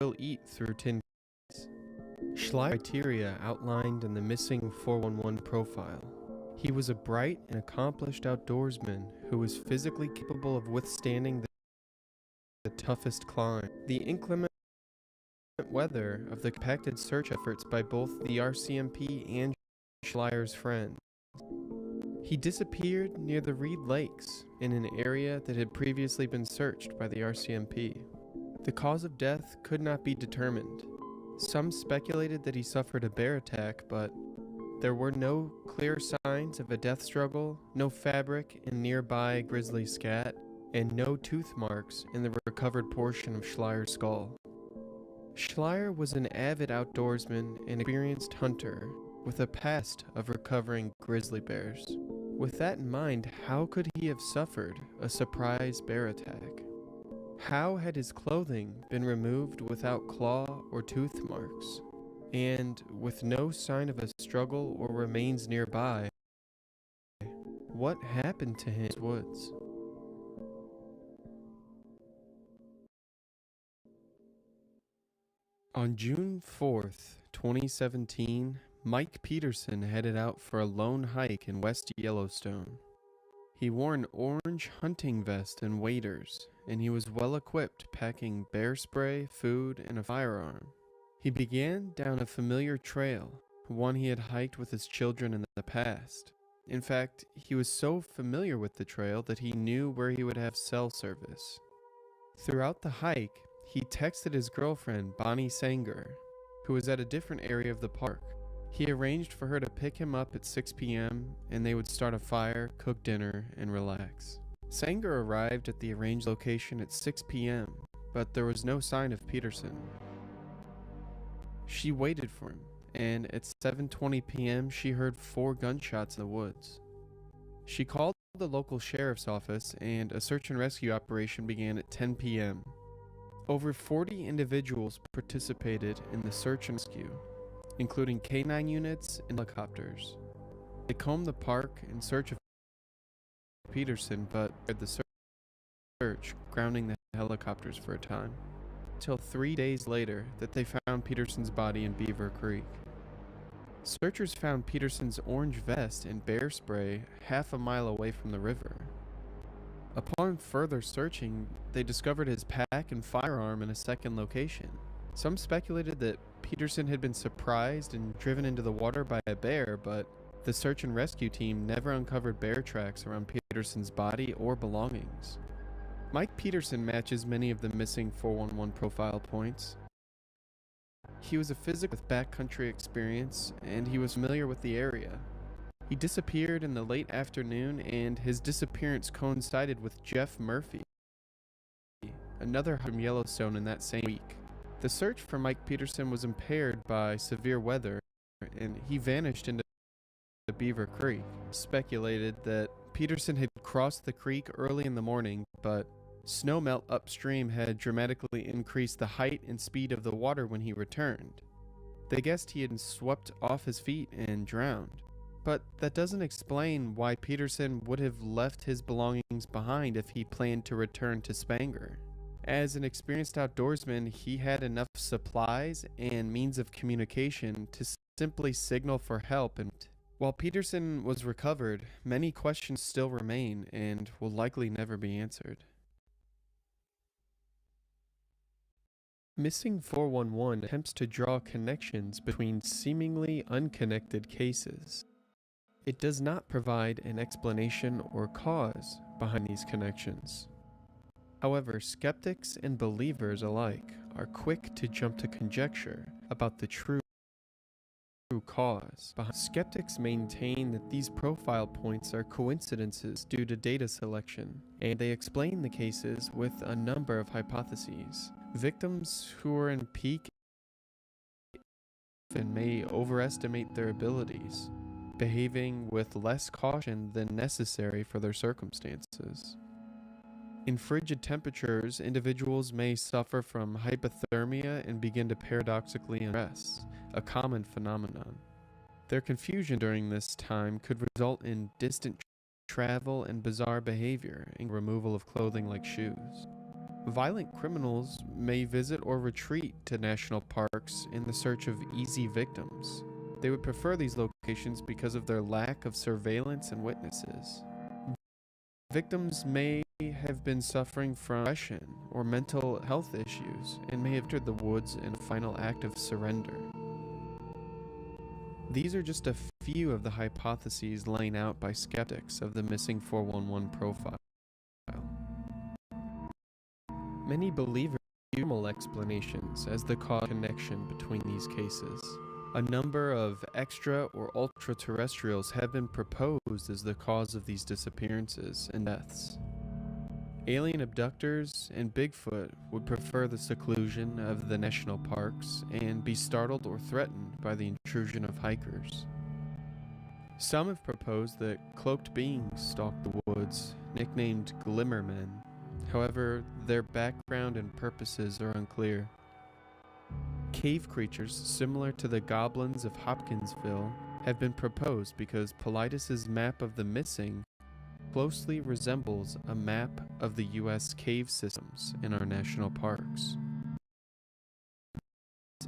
will eat through tin cans. Schleier's criteria outlined in the missing 411 profile. He was a bright and accomplished outdoorsman who was physically capable of withstanding the toughest climb. The inclement weather of the compacted search efforts by both the RCMP and Schleier's friends. He disappeared near the Reed Lakes in an area that had previously been searched by the RCMP. The cause of death could not be determined. Some speculated that he suffered a bear attack, but there were no clear signs of a death struggle, no fabric in nearby grizzly scat, and no tooth marks in the recovered portion of Schleier's skull. Schleier was an avid outdoorsman and experienced hunter with a past of recovering grizzly bears. With that in mind, how could he have suffered a surprise bear attack? How had his clothing been removed without claw or tooth marks? And with no sign of a struggle or remains nearby, what happened to him in the woods? On June 4th, 2017, Mike Peterson headed out for a lone hike in West Yellowstone. He wore an orange hunting vest and waders, and he was well equipped, packing bear spray, food, and a firearm. He began down a familiar trail, one he had hiked with his children in the past. In fact, he was so familiar with the trail that he knew where he would have cell service. Throughout the hike, he texted his girlfriend, Bonnie Sanger, who was at a different area of the park. He arranged for her to pick him up at 6 p.m., and they would start a fire, cook dinner, and relax. Sanger arrived at the arranged location at 6 p.m., but there was no sign of Peterson. She waited for him, and at 7:20 p.m. she heard 4 gunshots in the woods. She called the local sheriff's office, and a search and rescue operation began at 10 p.m. Over 40 individuals participated in the search and rescue, including K-9 units and helicopters. They combed the park in search of Peterson, but the search, grounding the helicopters for a time, until 3 days later that they found Peterson's body in Beaver Creek. Searchers found Peterson's orange vest and bear spray half a mile away from the river. Upon further searching, they discovered his pack and firearm in a second location. Some speculated that Peterson had been surprised and driven into the water by a bear, but the search and rescue team never uncovered bear tracks around Peterson's body or belongings. Mike Peterson matches many of the missing 411 profile points. He was a physician with backcountry experience, and he was familiar with the area. He disappeared in the late afternoon, and his disappearance coincided with Jeff Murphy, another from Yellowstone in that same week. The search for Mike Peterson was impaired by severe weather, and he vanished into Beaver Creek. Speculated that Peterson had crossed the creek early in the morning, but snowmelt upstream had dramatically increased the height and speed of the water when he returned. They guessed he had swept off his feet and drowned. But that doesn't explain why Peterson would have left his belongings behind if he planned to return to Spanger. As an experienced outdoorsman, he had enough supplies and means of communication to simply signal for help. And while Peterson was recovered, many questions still remain and will likely never be answered. Missing 411 attempts to draw connections between seemingly unconnected cases. It does not provide an explanation or cause behind these connections. However, skeptics and believers alike are quick to jump to conjecture about the true cause. Skeptics maintain that these profile points are coincidences due to data selection, and they explain the cases with a number of hypotheses. Victims who are in peak and may overestimate their abilities, behaving with less caution than necessary for their circumstances. In frigid temperatures, individuals may suffer from hypothermia and begin to paradoxically undress, a common phenomenon. Their confusion during this time could result in distant travel and bizarre behavior, and removal of clothing like shoes. Violent criminals may visit or retreat to national parks in the search of easy victims. They would prefer these locations because of their lack of surveillance and witnesses. Victims may have been suffering from depression or mental health issues and may have entered the woods in a final act of surrender. These are just a few of the hypotheses laid out by skeptics of the missing 411 profile. Many believe normal explanations as the cause connection between these cases. A number of extra or ultra-terrestrials have been proposed as the cause of these disappearances and deaths. Alien abductors and Bigfoot would prefer the seclusion of the national parks and be startled or threatened by the intrusion of hikers. Some have proposed that cloaked beings stalk the woods, nicknamed Glimmermen. However, their background and purposes are unclear. Cave creatures similar to the goblins of Hopkinsville have been proposed because Paulides' map of the missing closely resembles a map of the U.S. cave systems in our national parks.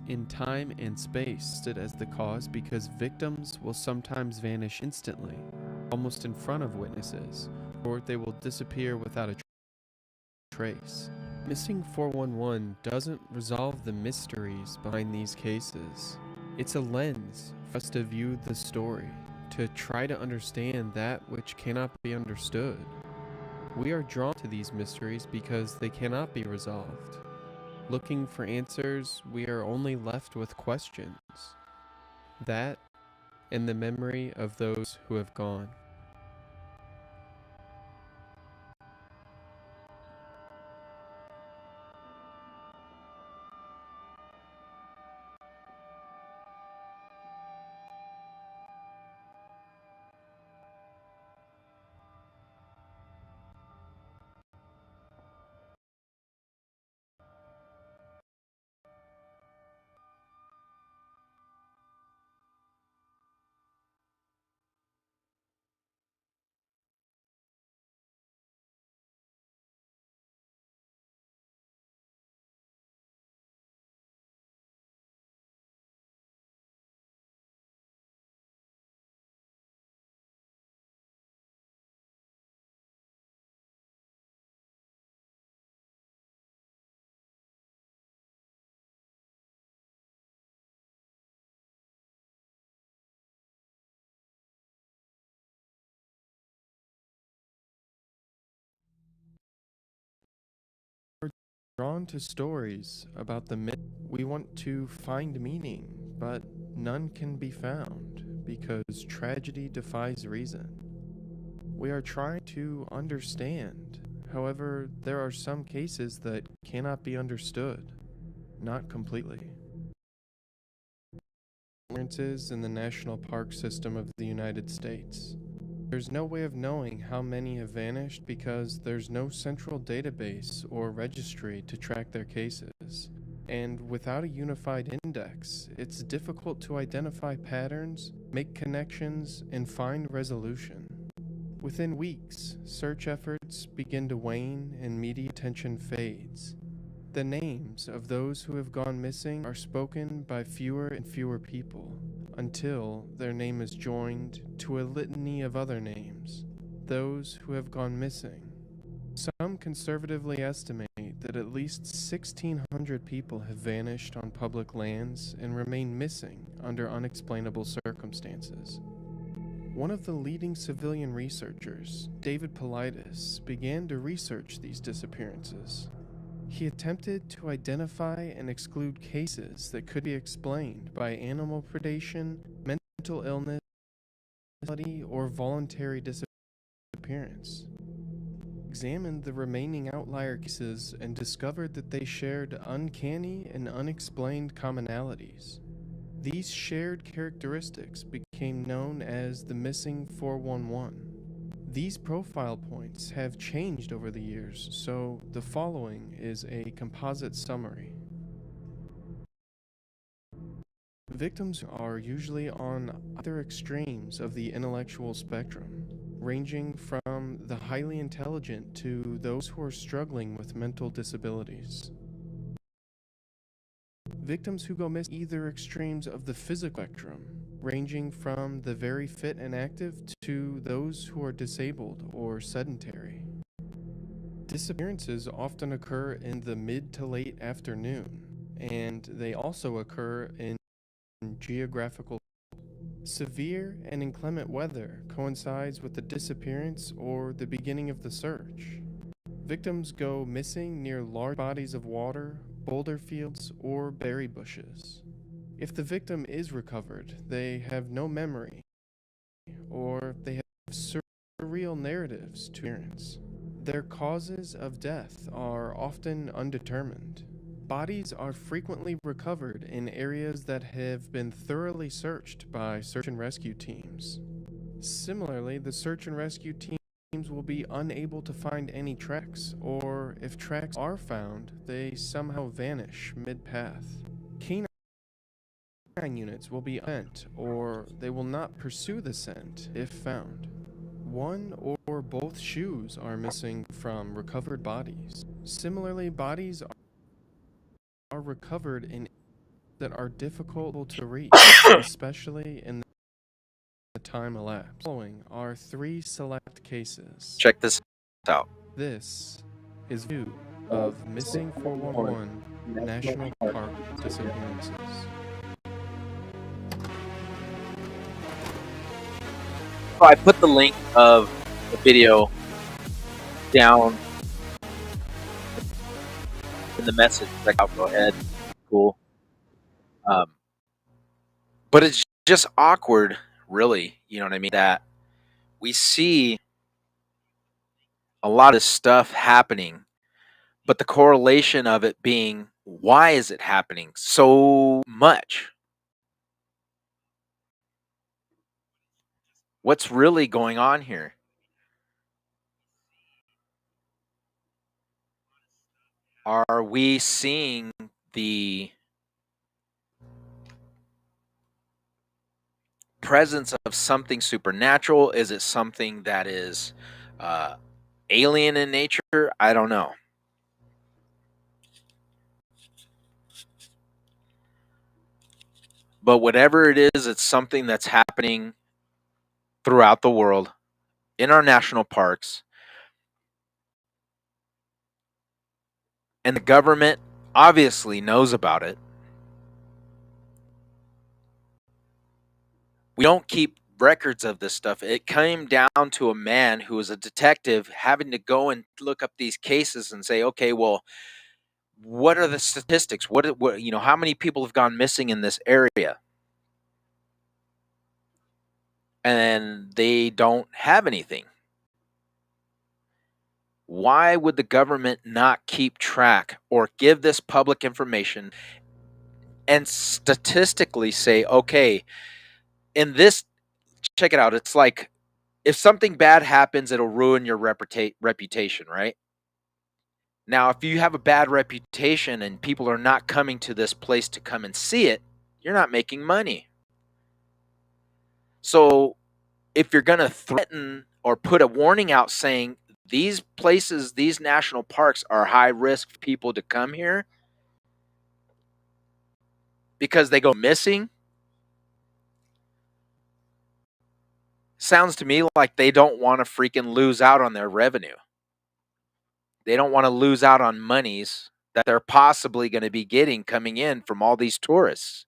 In time and space stood as the cause because victims will sometimes vanish instantly, almost in front of witnesses, or they will disappear without a trace. Missing 411 doesn't resolve the mysteries behind these cases. It's a lens for us to view the story, to try to understand that which cannot be understood. We are drawn to these mysteries because they cannot be resolved. Looking for answers, we are only left with questions. That and the memory of those who have gone. We're drawn to stories about the myth. We want to find meaning, but none can be found because tragedy defies reason. We are trying to understand. However, there are some cases that cannot be understood, not completely. Differences in the national park system of the United States. There's no way of knowing how many have vanished because there's no central database or registry to track their cases. And without a unified index, it's difficult to identify patterns, make connections, and find resolution. Within weeks, search efforts begin to wane and media attention fades. The names of those who have gone missing are spoken by fewer and fewer people, until their name is joined to a litany of other names, those who have gone missing. Some conservatively estimate that at least 1,600 people have vanished on public lands and remain missing under unexplainable circumstances. One of the leading civilian researchers, David Paulides, began to research these disappearances. He attempted to identify and exclude cases that could be explained by animal predation, mental illness, or voluntary disappearance. He examined the remaining outlier cases and discovered that they shared uncanny and unexplained commonalities. These shared characteristics became known as the missing 411. These profile points have changed over the years, so the following is a composite summary. Victims are usually on either extremes of the intellectual spectrum, ranging from the highly intelligent to those who are struggling with mental disabilities. Victims who go missing either extremes of the physical spectrum, ranging from the very fit and active to those who are disabled or sedentary. Disappearances often occur in the mid to late afternoon, and they also occur in geographical. Severe and inclement weather coincides with the disappearance or the beginning of the search. Victims go missing near large bodies of water, boulder fields, or berry bushes. If the victim is recovered, they have no memory, or they have surreal narratives to experience. Their causes of death are often undetermined. Bodies are frequently recovered in areas that have been thoroughly searched by search and rescue teams. Similarly, the search and rescue teams will be unable to find any tracks, or if tracks are found, they somehow vanish mid-path. Canine units will be sent, or they will not pursue the scent if found. One or both shoes are missing from recovered bodies. Similarly, bodies are recovered in that are difficult to reach, especially in the time elapsed. Following are 3 select cases. Check this out. This is view of missing 411 National Park disappearances. So I put the link of the video down in the message. Like, I'll go ahead. Cool. But it's just awkward, really. You know what I mean? That we see a lot of stuff happening, but the correlation of it being, why is it happening so much? What's really going on here? Are we seeing the presence of something supernatural? Is it something that is alien in nature? I don't know. But whatever it is, it's something that's happening throughout the world, in our national parks. And the government obviously knows about it. We don't keep records of this stuff. It came down to a man who was a detective having to go and look up these cases and say, okay, well, what are the statistics? What how many people have gone missing in this area? And they don't have anything. Why would the government not keep track or give this public information and statistically say, okay, in this, check it out. It's like, if something bad happens, it'll ruin your reputation, right? Now, if you have a bad reputation and people are not coming to this place to come and see it, you're not making money. So if you're going to threaten or put a warning out saying these places, these national parks are high risk for people to come here because they go missing, sounds to me like they don't want to freaking lose out on their revenue. They don't want to lose out on monies that they're possibly going to be getting coming in from all these tourists.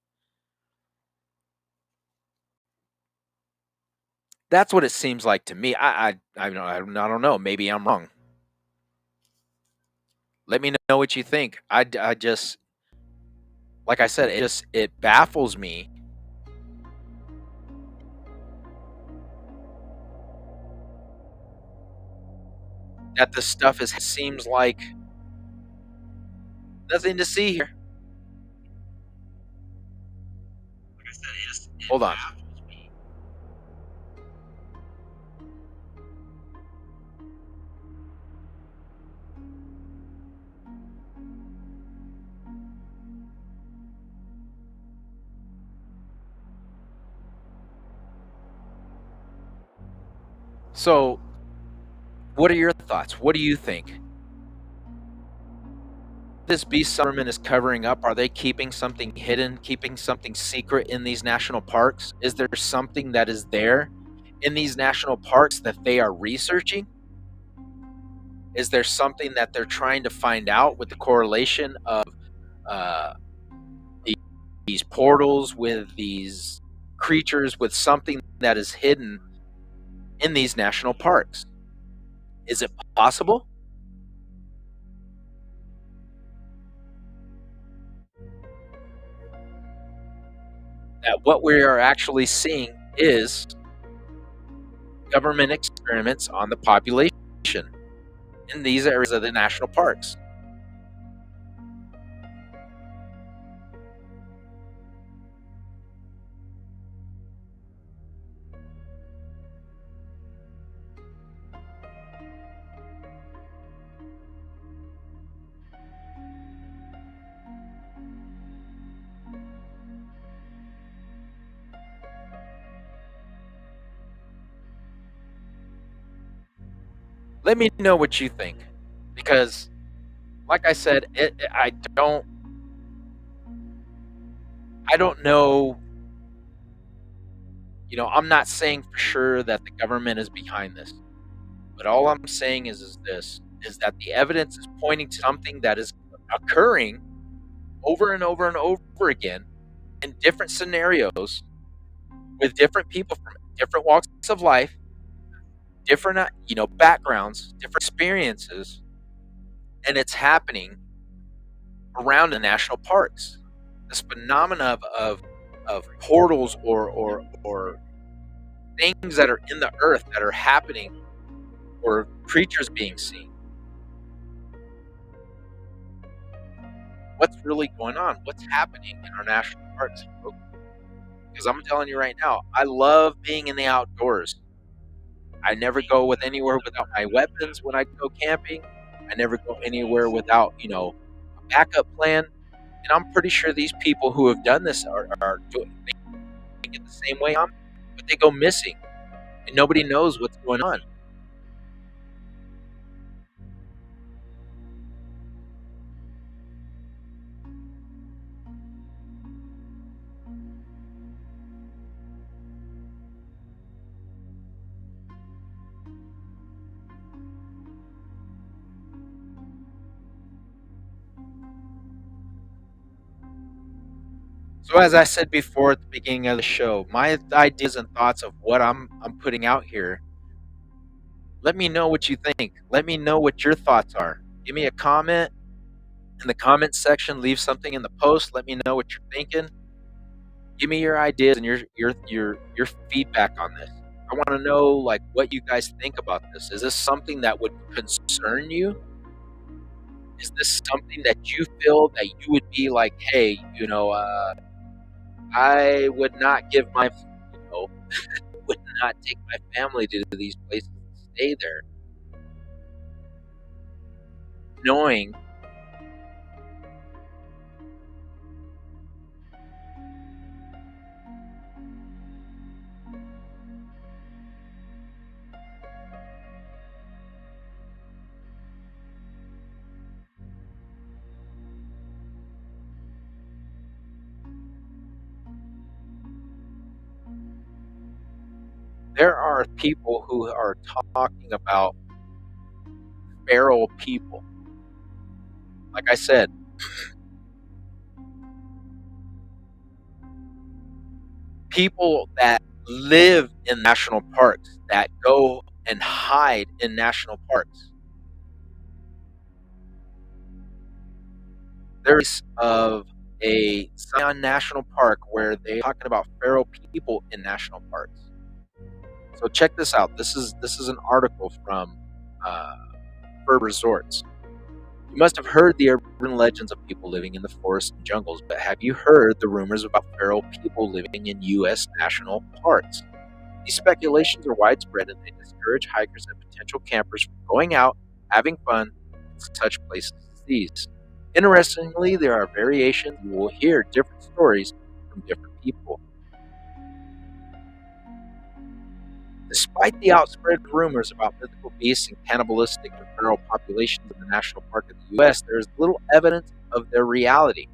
That's what it seems like to me. I don't know. Maybe I'm wrong. Let me know what you think. I just, like I said, it baffles me that the stuff seems like nothing to see here. Like I said, hold on. So, what are your thoughts? What do you think? This beast government is covering up? Are they keeping something hidden, keeping something secret in these national parks? Is there something that is there in these national parks that they are researching? Is there something that they're trying to find out with the correlation of uh, these portals, with these creatures, with something that is hidden in these national parks? Is it possible? That what we are actually seeing is government experiments on the population in these areas of the national parks? Let me know what you think, because, like I said, I don't know I'm not saying for sure that the government is behind this, but all I'm saying is that the evidence is pointing to something that is occurring over and over and over again in different scenarios with different people from different walks of life, different backgrounds, different experiences, and it's happening around the national parks. This phenomena of portals or things that are in the earth that are happening, or creatures being seen. What's really going on? What's happening in our national parks, folks? Because I'm telling you right now, I love being in the outdoors. I never go anywhere without my weapons when I go camping. I never go anywhere without, a backup plan. And I'm pretty sure these people who have done this are doing it the same way I'm, but they go missing and nobody knows what's going on. So as I said before at the beginning of the show, my ideas and thoughts of what I'm putting out here, let me know what you think. Let me know what your thoughts are. Give me a comment in the comment section. Leave something in the post. Let me know what you're thinking. Give me your ideas and your feedback on this. I want to know what you guys think about this. Is this something that would concern you? Is this something that you feel that you would be like, hey, I would not give my, would not take my family to these places and stay there, knowing there are people who are talking about feral people. Like I said, people that live in national parks, that go and hide in national parks. There's of a Zion National Park where they're talking about feral people in national parks. So check this out. This is an article from Bird Resorts. You must have heard the urban legends of people living in the forests and jungles, but have you heard the rumors about feral people living in U.S. national parks? These speculations are widespread and they discourage hikers and potential campers from going out, having fun in such places as these. Interestingly, there are variations. You will hear different stories from different people. Despite the outspread rumors about mythical beasts and cannibalistic and feral populations in the national park of the U.S., there is little evidence of their reality.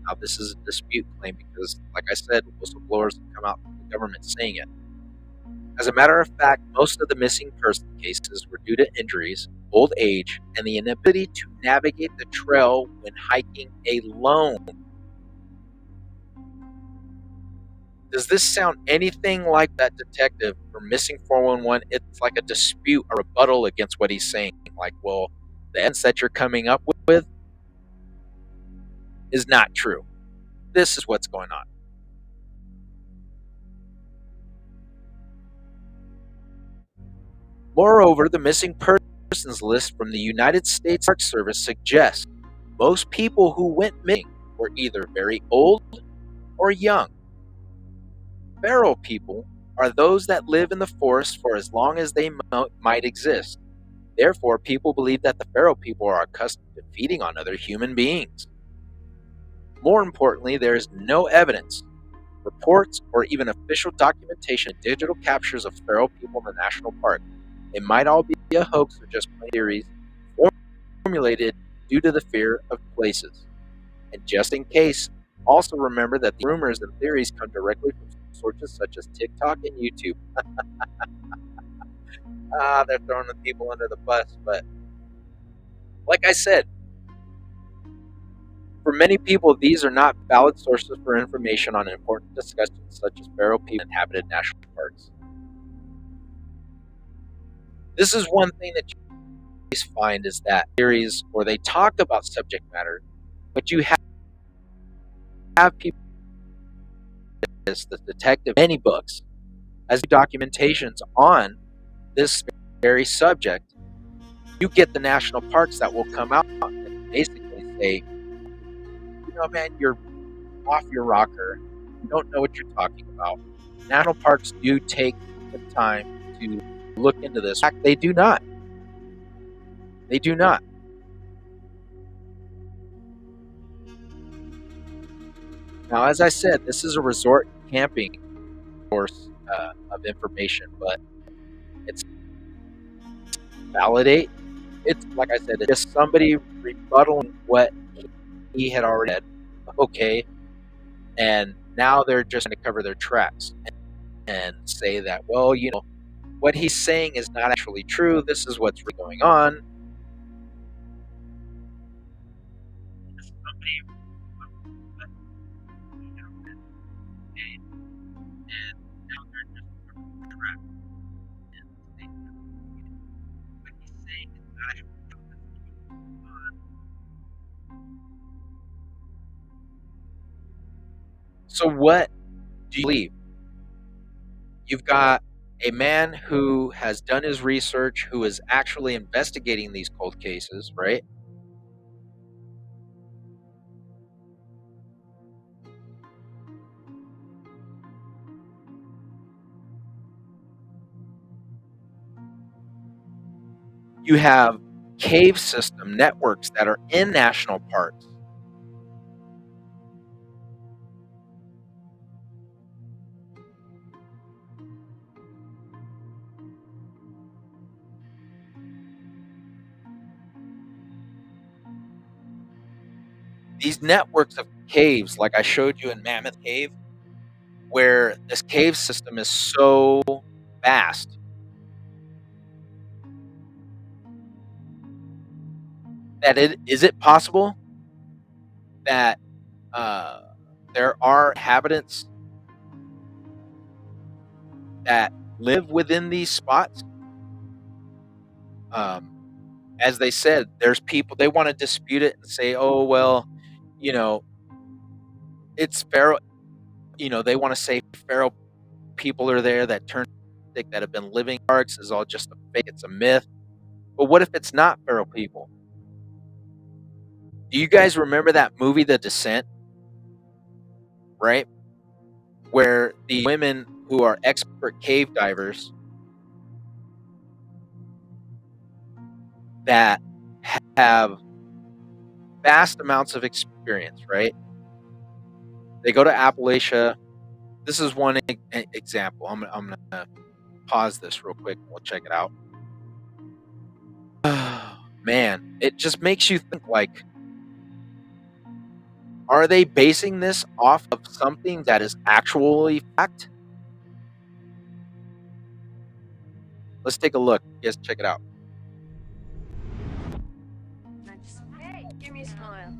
Now, this is a dispute claim because, like I said, whistleblowers have come out from the government saying it. As a matter of fact, most of the missing person cases were due to injuries, old age, and the inability to navigate the trail when hiking alone. Does this sound anything like that detective from Missing 411? It's like a dispute, a rebuttal against what he's saying. Like, well, the evidence that you're coming up with is not true. This is what's going on. Moreover, the missing persons list from the United States Park Service suggests most people who went missing were either very old or young. Feral people are those that live in the forest for as long as they might exist. Therefore, people believe that the feral people are accustomed to feeding on other human beings. More importantly, there is no evidence, reports, or even official documentation of digital captures of feral people in the national park. It might all be a hoax or just plain theories formulated due to the fear of places. And just in case, also remember that the rumors and theories come directly from sources such as TikTok and YouTube. They're throwing the people under the bus, but like I said, for many people, these are not valid sources for information on important discussions such as feral people and inhabited national parks. This is one thing that you always find is that theories, or they talk about subject matter, but you have people, the detective, many books, as documentations on this very subject. You get the national parks that will come out and basically say, you know, man, you're off your rocker. You don't know what you're talking about. National parks do take the time to look into this. In fact, they do not. They do not. Now, as I said, this is a resort camping source of information, but it's validate. It's like I said, it's just somebody rebuttaling what he had already said. Okay, and now they're just going to cover their tracks and say that, well, you know, what he's saying is not actually true. This is what's really going on. So what do you believe? You've got a man who has done his research, who is actually investigating these cold cases, right? You have cave system networks that are in national parks. These networks of caves, like I showed you in Mammoth Cave, where this cave system is so vast that is it possible that there are inhabitants that live within these spots? As they said, there's people, they want to dispute it and say, oh, well, you know, it's feral. You know, they want to say feral people are there that that have been living in parks is all just a fake, it's a myth. But what if it's not feral people? Do you guys remember that movie, The Descent? Right? Where the women who are expert cave divers that have vast amounts of experience, right? They go to Appalachia. This is one example. I'm going to pause this real quick. We'll check it out. Man, it just makes you think, like, are they basing this off of something that is actually fact? Let's take a look. You guys check it out. Hey, give me a smile.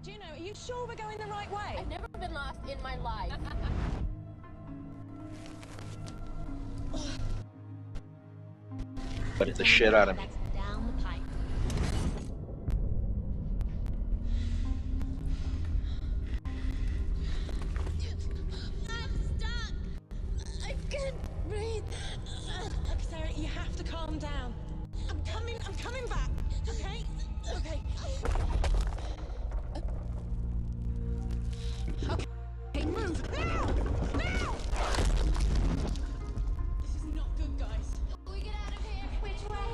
Juno, are you sure we're going the right way? I've never been lost in my life. But it's the shit out of me. That's down the pipe. I'm stuck. I can't breathe. Sarah, you have to calm down. I'm coming back. Okay? Okay. Okay, move. Now! Now! This is not good, guys. Can we get out of here? Which way?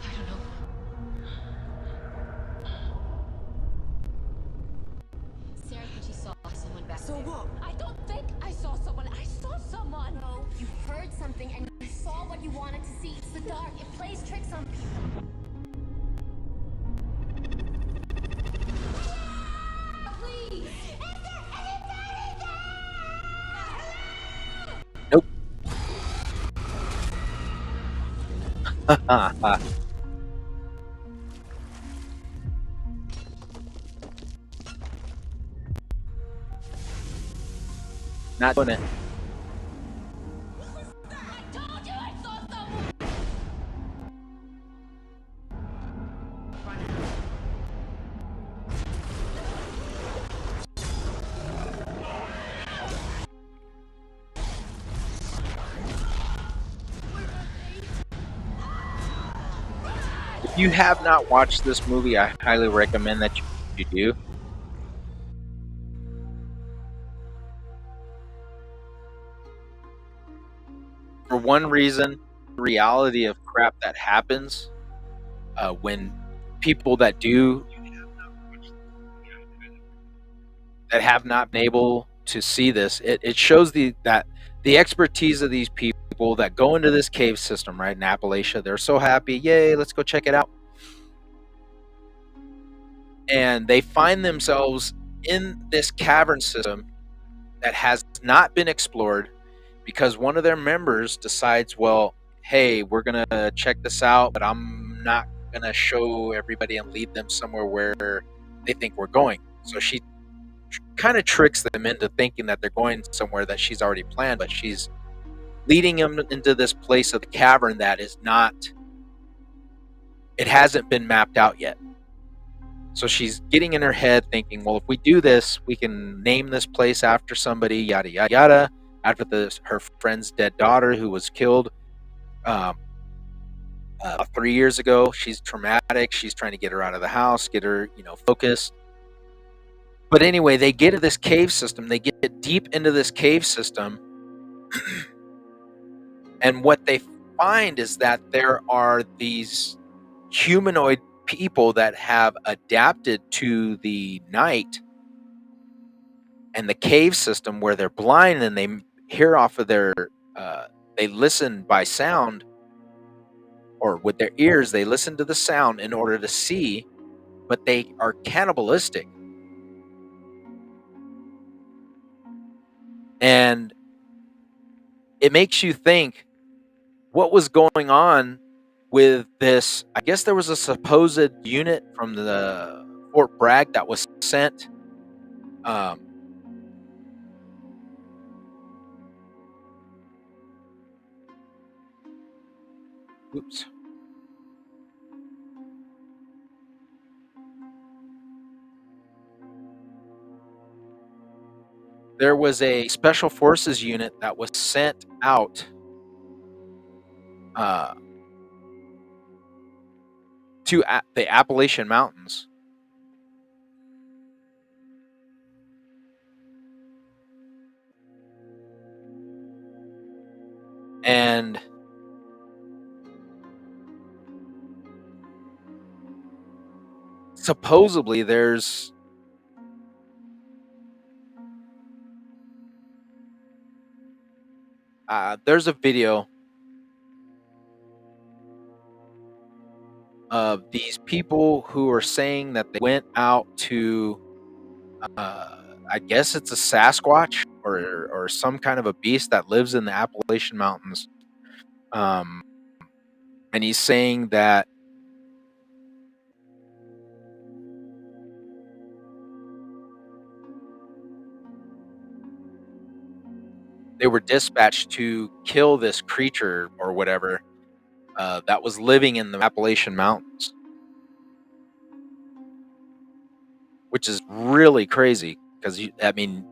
I don't know. Sarah said she saw someone back So there. what? I don't think I saw someone. I saw someone. No, you heard something and you saw what you wanted to see. It's the dark. It plays tricks on people. Please! Is there anyone Not doing it. I told you I saw someone! If you have not watched this movie, I highly recommend that you do. For one reason, the reality of crap that happens when people that have not been able to see this, it shows that the expertise of these people that go into this cave system, right, in Appalachia. They're so happy, yay, let's go check it out. And they find themselves in this cavern system that has not been explored because one of their members decides, well, hey, we're going to check this out, but I'm not going to show everybody and lead them somewhere where they think we're going. So she kind of tricks them into thinking that they're going somewhere that she's already planned, but she's leading them into this place of the cavern that is not, it hasn't been mapped out yet. So she's getting in her head thinking, well, if we do this, we can name this place after somebody, yada, yada, yada, after her friend's dead daughter who was killed 3 years ago. She's traumatic. She's trying to get her out of the house, get her, focused. But anyway, they get to this cave system. They get deep into this cave system. And what they find is that there are these humanoid people that have adapted to the night and the cave system where they're blind and they hear off of their, they listen by sound, or with their ears, they listen to the sound in order to see, but they are cannibalistic. And it makes you think, what was going on with this? I guess there was a supposed unit from the Fort Bragg that was sent. Oops. There was a special forces unit that was sent out to the Appalachian Mountains. And supposedly there's a video of these people who are saying that they went out to, I guess it's a Sasquatch or some kind of a beast that lives in the Appalachian Mountains. And he's saying that they were dispatched to kill this creature or whatever that was living in the Appalachian Mountains, which is really crazy because, I mean,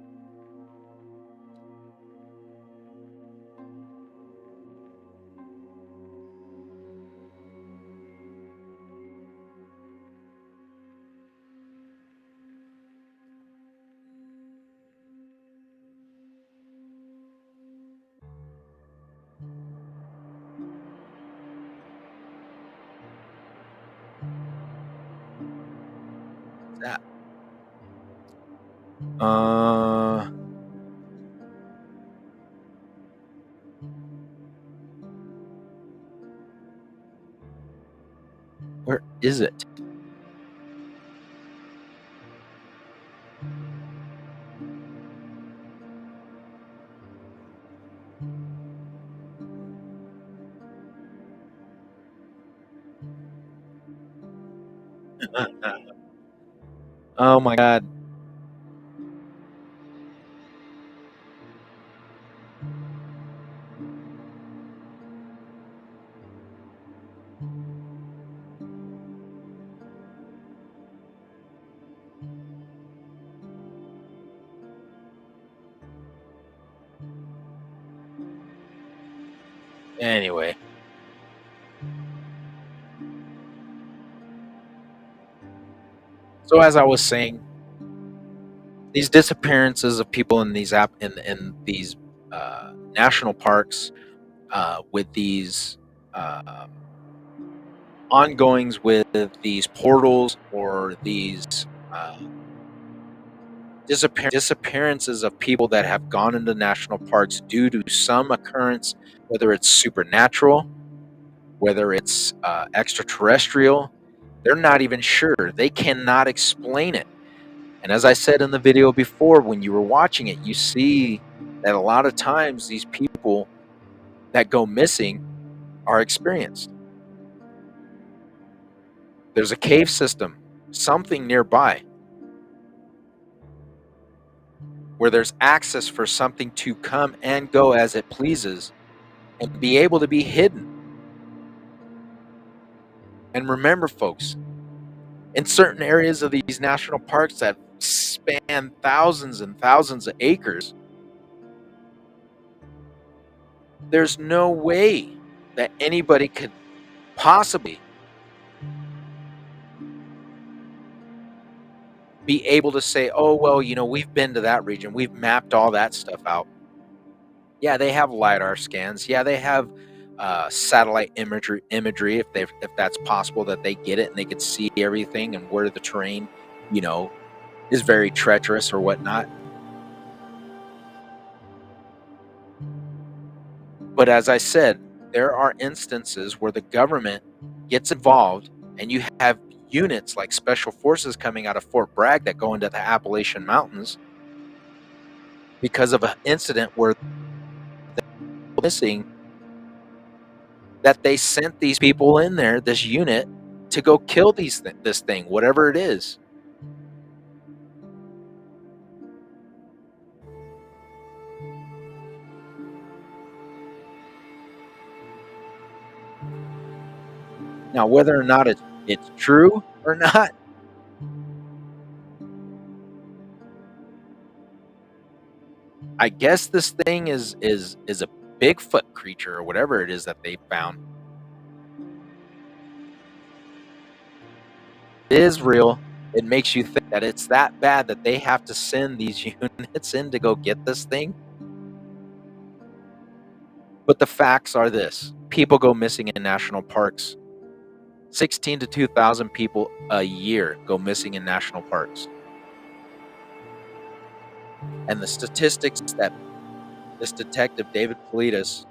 that. Where is it? Oh my God. Anyway, so as I was saying, these disappearances of people in these national parks, with these ongoings with these portals or these uh, disappearances of people that have gone into national parks due to some occurrence, whether it's supernatural, whether it's extraterrestrial. They're not even sure. They cannot explain it. And as I said in the video before, when you were watching it, you see that a lot of times these people that go missing are experienced. There's a cave system, something nearby, where there's access for something to come and go as it pleases and be able to be hidden. And remember, folks, in certain areas of these national parks that span thousands and thousands of acres, there's no way that anybody could possibly be able to say, oh, well, we've been to that region. We've mapped all that stuff out. Yeah, they have LiDAR scans. Yeah, they have satellite imagery if that's possible, that they get it and they could see everything and where the terrain, is very treacherous or whatnot. But as I said, there are instances where the government gets involved and you have units like special forces coming out of Fort Bragg that go into the Appalachian Mountains because of an incident where they're missing, that they sent these people in there, this unit, to go kill this thing, whatever it is. Now, whether or not it's true or not, I guess this thing is a Bigfoot creature or whatever it is that they found. It is real. It makes you think that it's that bad that they have to send these units in to go get this thing. But the facts are this: people go missing in national parks. 16 to 2,000 people a year go missing in national parks. And the statistics that this detective, David Politis,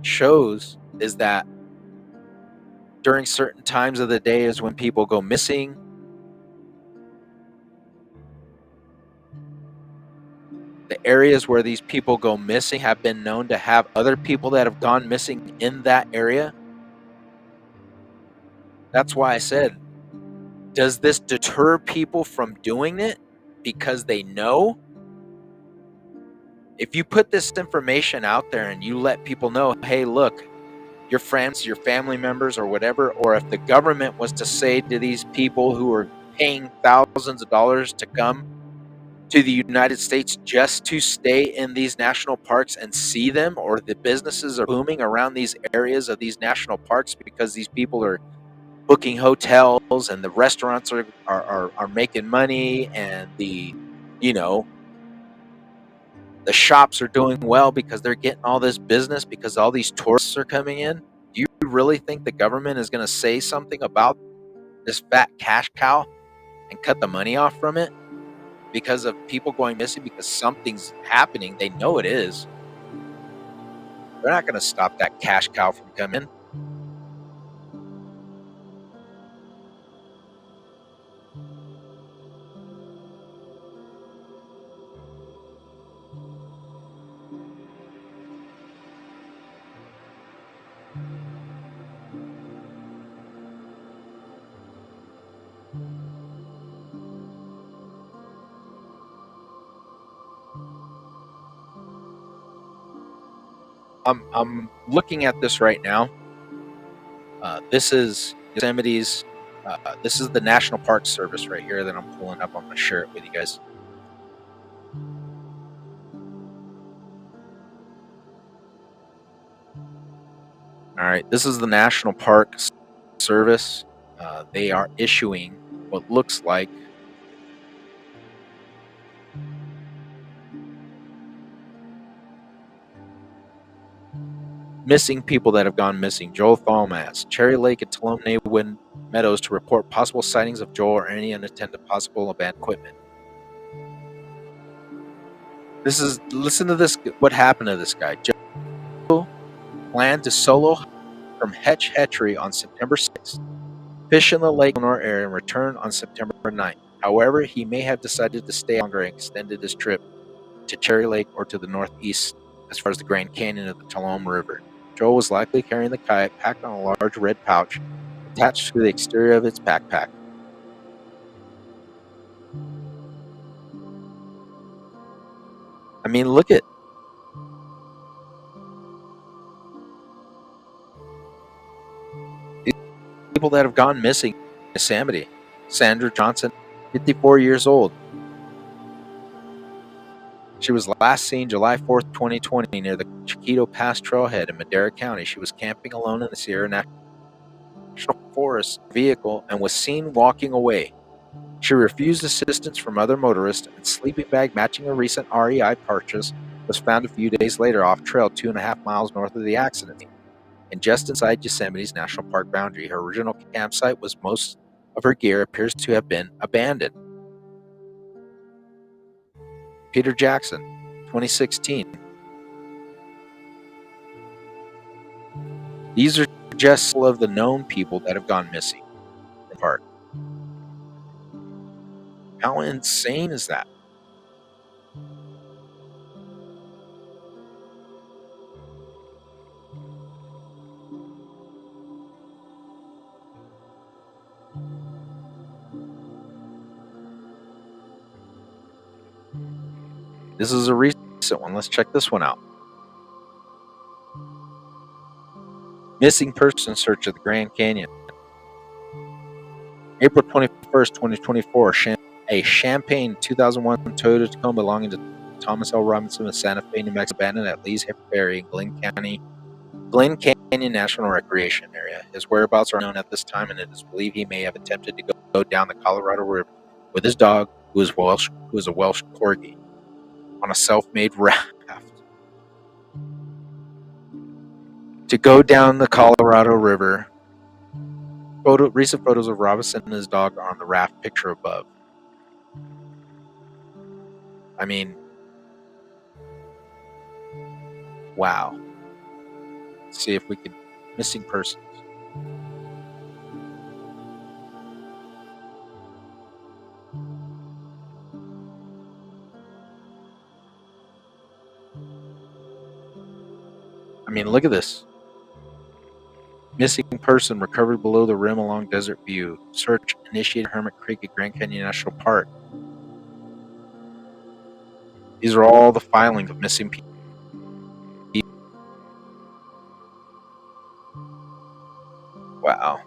shows is that during certain times of the day is when people go missing. The areas where these people go missing have been known to have other people that have gone missing in that area. That's why I said, does this deter people from doing it because they know? If you put this information out there and you let people know, hey, look, your friends, your family members or whatever, or if the government was to say to these people who are paying thousands of dollars to come to the United States just to stay in these national parks and see them, or the businesses are booming around these areas of these national parks because these people are booking hotels and the restaurants are making money, and the shops are doing well because they're getting all this business because all these tourists are coming in. Do you really think the government is going to say something about this fat cash cow and cut the money off from it because of people going missing because something's happening? They know it is. They're not going to stop that cash cow from coming in. I'm looking at this right now. This is Yosemite's. This is the National Park Service right here that I'm pulling up. I'm going to share it with you guys. All right, this is the National Park Service. They are issuing what looks like missing people that have gone missing. Joel Thalmas, Cherry Lake and Tuolumne Meadows to report possible sightings of Joel or any unattended possible abandoned equipment. Listen to this. What happened to this guy? Joel planned to solo from Hetch Hetchery on September 6th, fish in the Lake Eleanor area, and return on September 9th. However, he may have decided to stay longer and extended his trip to Cherry Lake or to the northeast as far as the Grand Canyon of the Tuolumne River. Joel was likely carrying the kayak packed on a large red pouch attached to the exterior of its backpack. I mean, look at these people that have gone missing in Yosemite. Sandra Johnson, 54 years old. She was last seen July 4th, 2020, near the Chiquito Pass trailhead in Madera County. She was camping alone in the Sierra National Forest vehicle and was seen walking away. She refused assistance from other motorists, and sleeping bag matching a recent REI purchase was found a few days later off trail 2.5 miles north of the accident scene, and just inside Yosemite's National Park boundary. Her original campsite was most of her gear appears to have been abandoned. Peter Jackson, 2016. These are just some of the known people that have gone missing in the park. How insane is that? This is a recent one. Let's check this one out. Missing person search of the Grand Canyon. April 21st, 2024. A Champagne 2001 Toyota Tacoma belonging to Thomas L. Robinson of Santa Fe, New Mexico, abandoned at Lee's Ferry in Glen Canyon National Recreation Area. His whereabouts are unknown at this time, and it is believed he may have attempted to go down the Colorado River with his dog, who is a Welsh Corgi, on a self-made raft. To go down the Colorado River. Recent photos of Robinson and his dog are on the raft picture above. I mean, wow. Let's see if we can. Missing persons. I mean, look at this. Missing person recovered below the rim along Desert View. Search initiated Hermit Creek at Grand Canyon National Park. These are all the filings of missing people. Wow.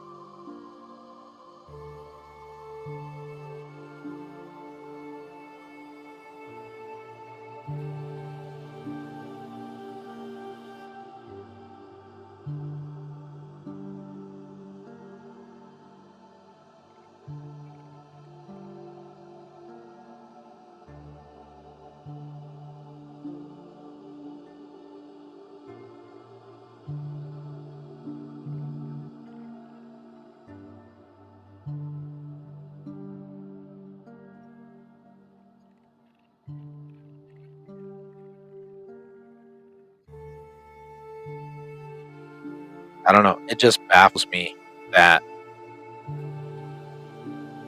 I don't know. It just baffles me that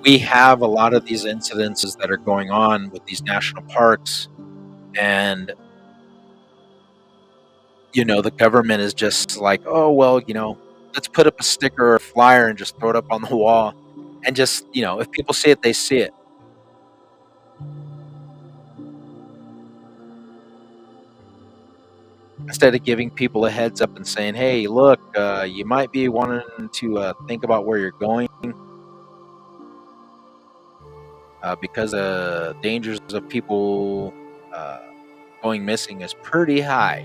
we have a lot of these incidences that are going on with these national parks, and the government is just like, oh well, let's put up a sticker or a flyer and just throw it up on the wall, and just if people see it, they see it. instead of giving people a heads up and saying, hey, look, you might be wanting to think about where you're going because dangers of people going missing is pretty high.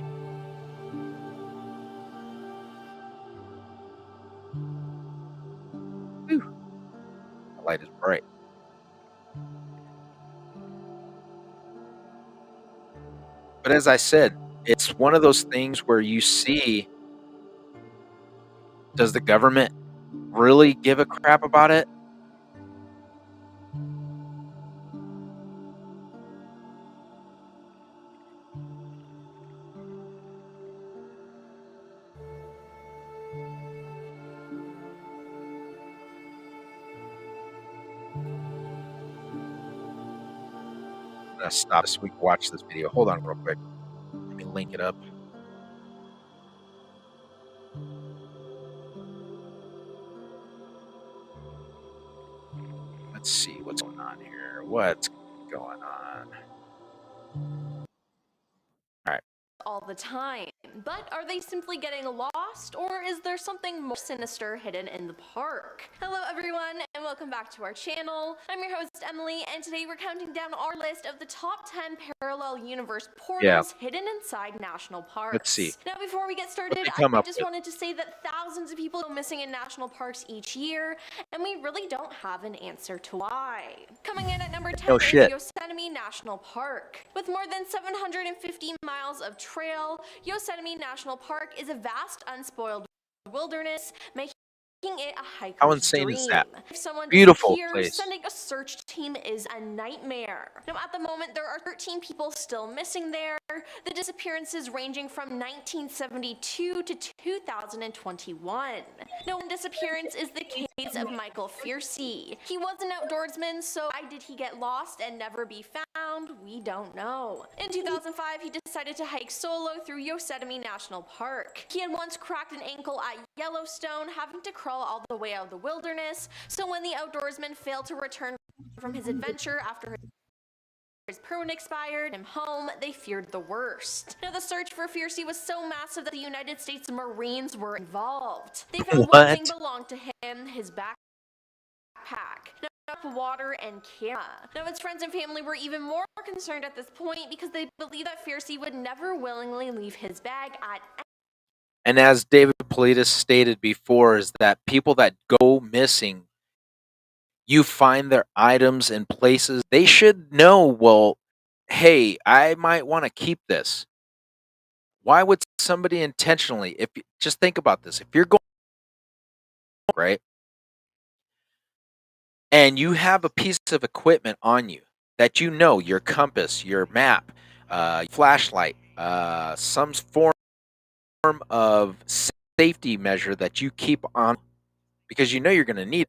Whew. The light is bright. But as I said, it's one of those things where you see, does the government really give a crap about it? I'm gonna stop so we can watch this video. Hold on real quick. Let me link it up. Let's see what's going on here. What's going on? All right. All the time. But are they simply getting lost, or is there something more sinister hidden in the park? Hello everyone, and welcome back to our channel. I'm your host Emily, and today we're counting down our list of the top 10 parallel universe portals hidden inside national parks. Let's see. Now before we get started, I just wanted to say that thousands of people go missing in national parks each year, and we really don't have an answer to why. Coming in at number 10 is Yosemite National Park. With more than 750 miles of trail, Yosemite National Park is a vast, unspoiled wilderness, making it a hiker's How insane dream. is that? If someone Beautiful disappears, place. sending a search team is a nightmare. Now, at the moment, there are 13 people still missing there, the disappearances ranging from 1972 to 2021. Now, one disappearance is the case of Michael Fiercy. He was an outdoorsman, so why did he get lost and never be found? We don't know. In 2005, he decided to hike solo through Yosemite National Park. He had once cracked an ankle at Yellowstone, having to crawl all the way out of the wilderness, so when the outdoorsman failed to return from his adventure after his permit expired him home, they feared the worst. Now, the search for Fiercy was so massive that the United States Marines were involved. They found one thing belonged to him, his backpack. Now, water and camera. Now, his friends and family were even more concerned at this point because they believed that Fiercy would never willingly leave his bag at. And as David Politis stated before, is that people that go missing, you find their items in places they should know, well, hey, I might want to keep this. Why would somebody intentionally, if just think about this, if you're going, right, and you have a piece of equipment on you that you know, your compass, your map, flashlight, some form of safety measure that you keep on because you know you're going to need it.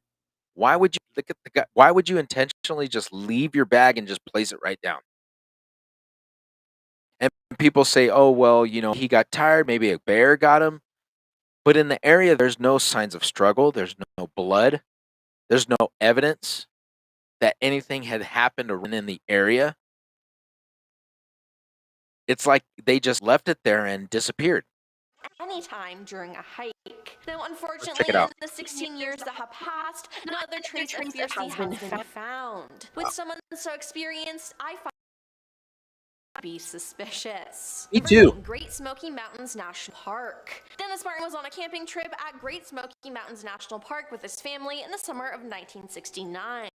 Why would you look at the guy? Why would you intentionally just leave your bag and just place it right down? And people say, oh, well, you know, he got tired. Maybe a bear got him. But in the area, there's no signs of struggle. There's no blood. There's no evidence that anything had happened or in the area. It's like they just left it there and disappeared. Anytime during a hike. Now, unfortunately, in the 16 years that have passed, no other trace of Fiercy has been found. With someone so experienced, I find to be suspicious. Me too. Great Smoky Mountains National Park. Dennis Martin was on a camping trip at Great Smoky Mountains National Park with his family in the summer of 1969.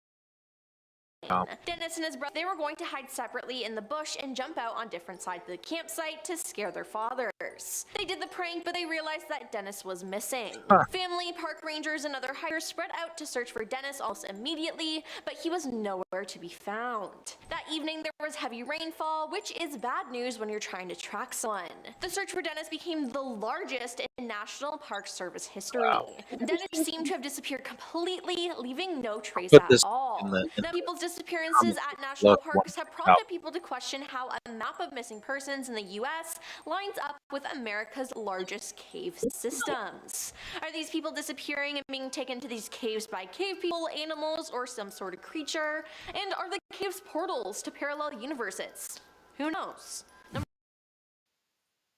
Dennis and his brother, they were going to hide separately in the bush and jump out on different sides of the campsite to scare their fathers. They did the prank, but they realized that Dennis was missing. Family, park rangers, and other hikers spread out to search for Dennis almost immediately, but he was nowhere to be found. That evening, there was heavy rainfall, which is bad news when you're trying to track someone. The search for Dennis became the largest in National Park Service history. Dennis seemed to have disappeared completely, leaving no trace at all. Now, people's disappearances at national parks have prompted people to question how a map of missing persons in the U.S. lines up with America's largest cave systems. Are these people disappearing and being taken to these caves by cave people, animals, or some sort of creature? And are the caves portals to parallel universes? Who knows?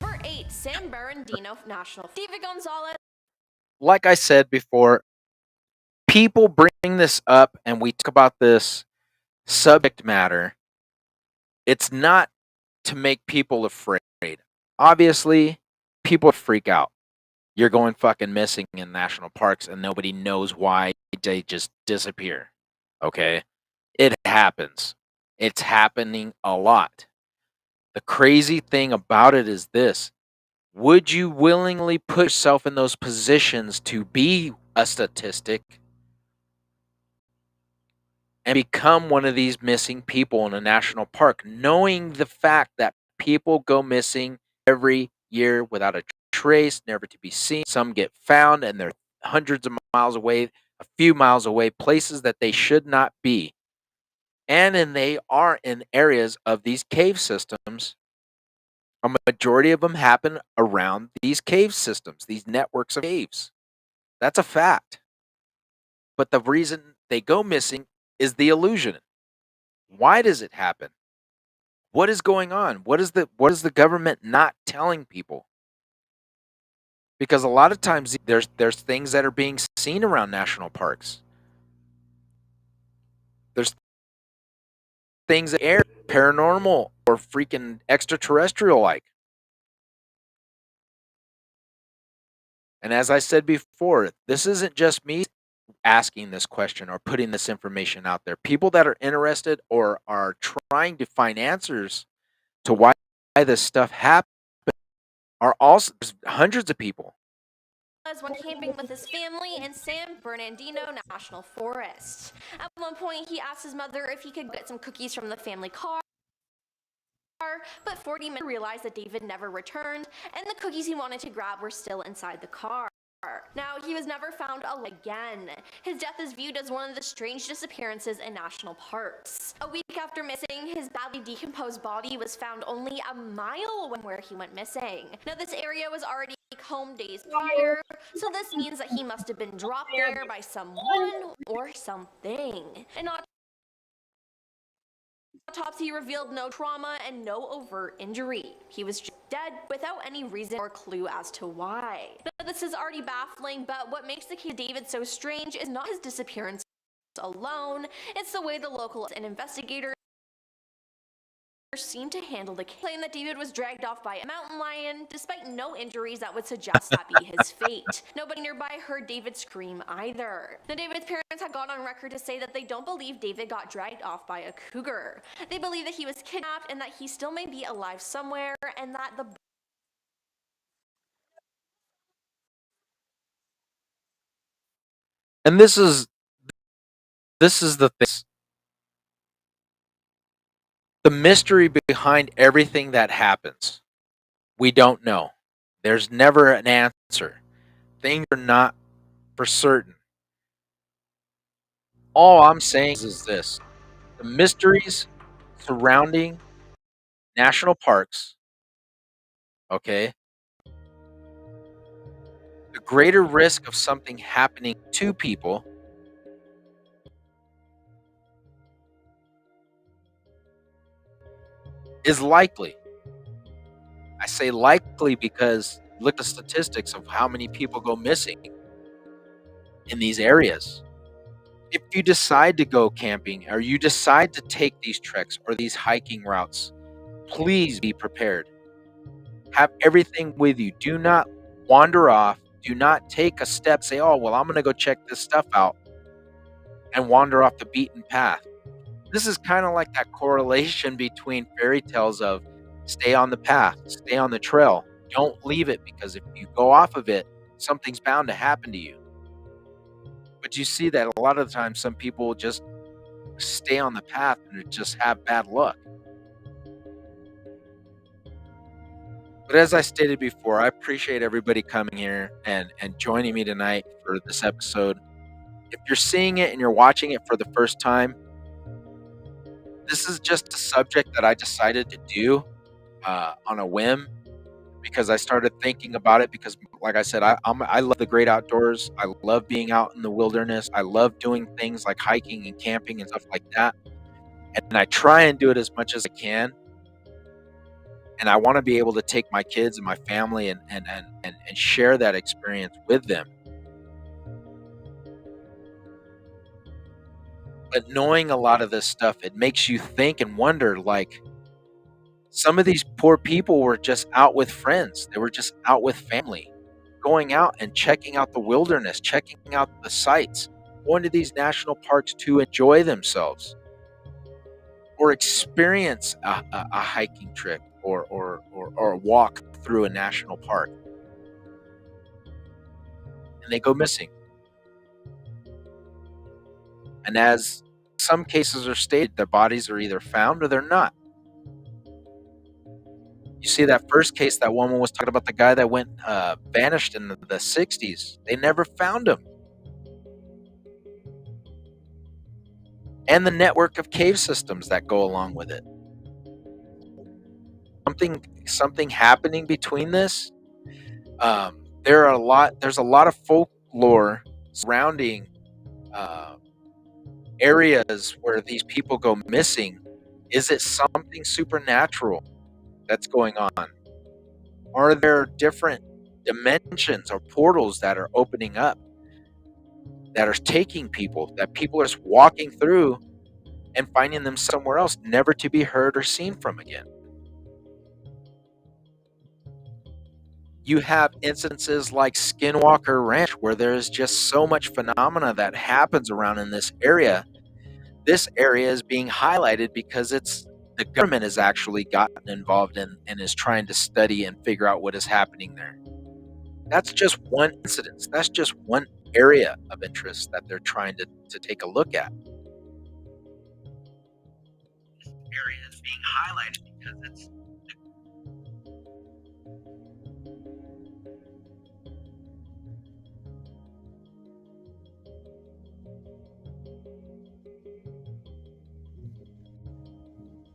Number 8, San Bernardino National. David Gonzalez. Like I said before, people bring this up and we talk about this subject matter. It's not to make people afraid. Obviously, people freak out. You're going fucking missing in national parks and nobody knows why they just disappear. Okay? It happens. It's happening a lot. The crazy thing about it is this. Would you willingly put yourself in those positions to be a statistic and become one of these missing people in a national park, knowing the fact that people go missing every year without a trace, never to be seen? Some get found and they're hundreds of miles away, a few miles away, places that they should not be. And they are in areas of these cave systems. A majority of them happen around these cave systems, these networks of caves. That's a fact. But the reason they go missing is the illusion. Why does it happen? What is going on? What is the government not telling people? Because a lot of times there's things that are being seen around national parks. There's things that are paranormal or freaking extraterrestrial like. And as I said before, this isn't just me asking this question or putting this information out there. People that are interested or are trying to find answers to why this stuff happened are also there's hundreds of people. When camping with his family in San Bernardino National Forest. At one point, he asked his mother if he could get some cookies from the family car. But 40 minutes realized that David never returned, and the cookies he wanted to grab were still inside the car. Now, he was never found alive again. His death is viewed as one of the strange disappearances in national parks. A week after missing, his badly decomposed body was found only a mile from where he went missing. Now, this area was already home days prior, so this means that he must have been dropped there by someone or something. An autopsy revealed no trauma and no overt injury. He was just dead without any reason or clue as to why. Now, this is already baffling, but what makes the case of David so strange is not his disappearance alone, it's the way the local and investigators seemed to handle the case. Claim that David was dragged off by a mountain lion, despite no injuries that would suggest that be his fate. Nobody nearby heard David scream either. Now, David's parents had gone on record to say that they don't believe David got dragged off by a cougar. They believe that he was kidnapped and that he still may be alive somewhere, and that the And this is the thing. The mystery behind everything that happens. We don't know. There's never an answer. Things are not for certain. All I'm saying is this. The mysteries surrounding national parks, okay? The greater risk of something happening to people is likely. I say likely because look at the statistics of how many people go missing in these areas. If you decide to go camping or you decide to take these treks or these hiking routes, please be prepared. Have everything with you. Do not wander off. Do not take a step, say, oh, well, I'm going to go check this stuff out and wander off the beaten path. This is kind of like that correlation between fairy tales of stay on the path, stay on the trail. Don't leave it, because if you go off of it, something's bound to happen to you. But you see that a lot of the time some people just stay on the path and just have bad luck. But as I stated before, I appreciate everybody coming here and joining me tonight for this episode. If you're seeing it and you're watching it for the first time, this is just a subject that I decided to do on a whim, because I started thinking about it because, like I said, I love the great outdoors. I love being out in the wilderness. I love doing things like hiking and camping and stuff like that. And I try and do it as much as I can. And I want to be able to take my kids and my family and share that experience with them. But knowing a lot of this stuff, it makes you think and wonder, like, some of these poor people were just out with friends. They were just out with family, going out and checking out the wilderness, checking out the sights, going to these national parks to enjoy themselves or experience a hiking trip or a walk through a national park. And they go missing. And as some cases are stated, their bodies are either found or they're not. You see that first case, that woman was talking about the guy that went vanished in the 60s. They never found him. And the network of cave systems that go along with it. Something happening between this. There's a lot of folklore surrounding areas where these people go missing. Is it something supernatural that's going on? Are there different dimensions or portals that are opening up, that are taking people, that people are just walking through and finding them somewhere else, never to be heard or seen from again? You have instances like Skinwalker Ranch, where there's just so much phenomena that happens around in this area. This area is being highlighted because the government has actually gotten involved in and is trying to study and figure out what is happening there. That's just one incident. That's just one area of interest that they're trying to take a look at. This area is being highlighted because it's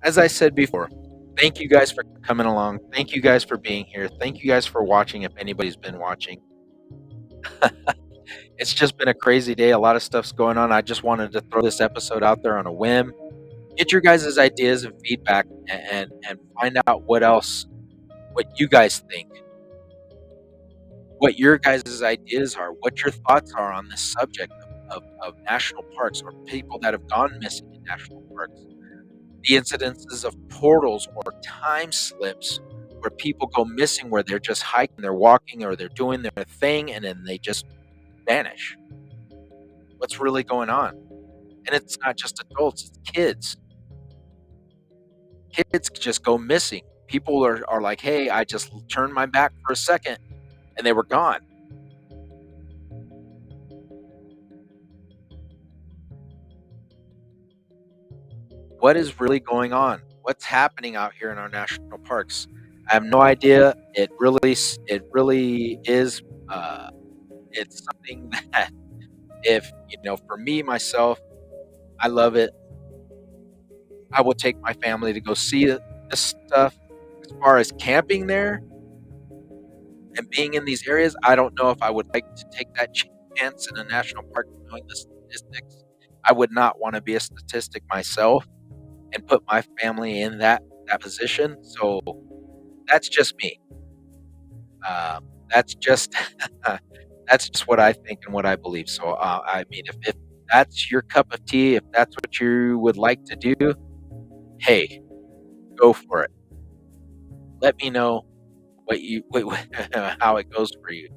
as I said before, thank you guys for coming along. Thank you guys for being here. Thank you guys for watching, if anybody's been watching. It's just been a crazy day. A lot of stuff's going on. I just wanted to throw this episode out there on a whim. Get your guys' ideas and feedback and find out what you guys think. What your guys' ideas are. What your thoughts are on this subject of national parks, or people that have gone missing in national parks. The incidences of portals or time slips where people go missing, where they're just hiking, they're walking, or they're doing their thing, and then they just vanish. What's really going on? And it's not just adults, it's kids. Kids just go missing. People are like, hey, I just turned my back for a second, and they were gone. What is really going on? What's happening out here in our national parks? I have no idea. It really is. It's something that, if for me myself, I love it. I will take my family to go see this stuff. As far as camping there and being in these areas, I don't know if I would like to take that chance in a national park, knowing the statistics. I would not want to be a statistic myself and put my family in that position. So that's just me. That's just that's just what I think and what I believe. So I mean, if that's your cup of tea, if that's what you would like to do, hey, go for it. Let me know how it goes for you.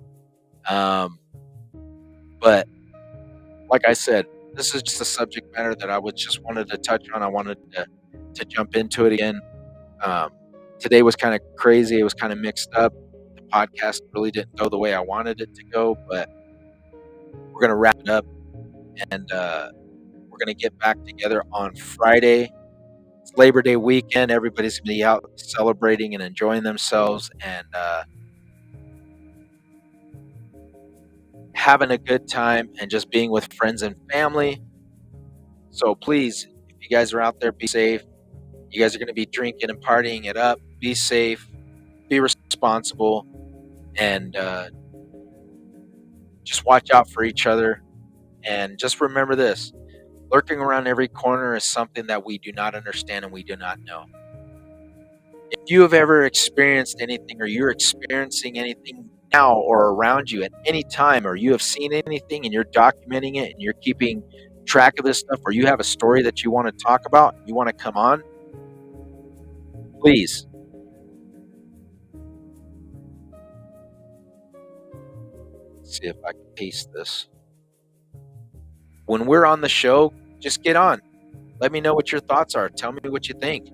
But like I said, this is just a subject matter that I just wanted to touch on. I wanted to jump into it again. Today was kind of crazy. It was kind of mixed up. The podcast really didn't go the way I wanted it to go, but we're going to wrap it up, and we're going to get back together on Friday. It's Labor Day weekend. Everybody's going to be out celebrating and enjoying themselves and having a good time and just being with friends and family. So please, if you guys are out there, be safe. You guys are going to be drinking and partying it up. Be safe, be responsible, and just watch out for each other. And just remember this: lurking around every corner is something that we do not understand and we do not know. If you have ever experienced anything, or you're experiencing anything now or around you at any time, or you have seen anything and you're documenting it and you're keeping track of this stuff, or you have a story that you want to talk about, you want to come on, please. Let's see if I can paste this. When we're on the show, just get on. Let me know what your thoughts are. Tell me what you think.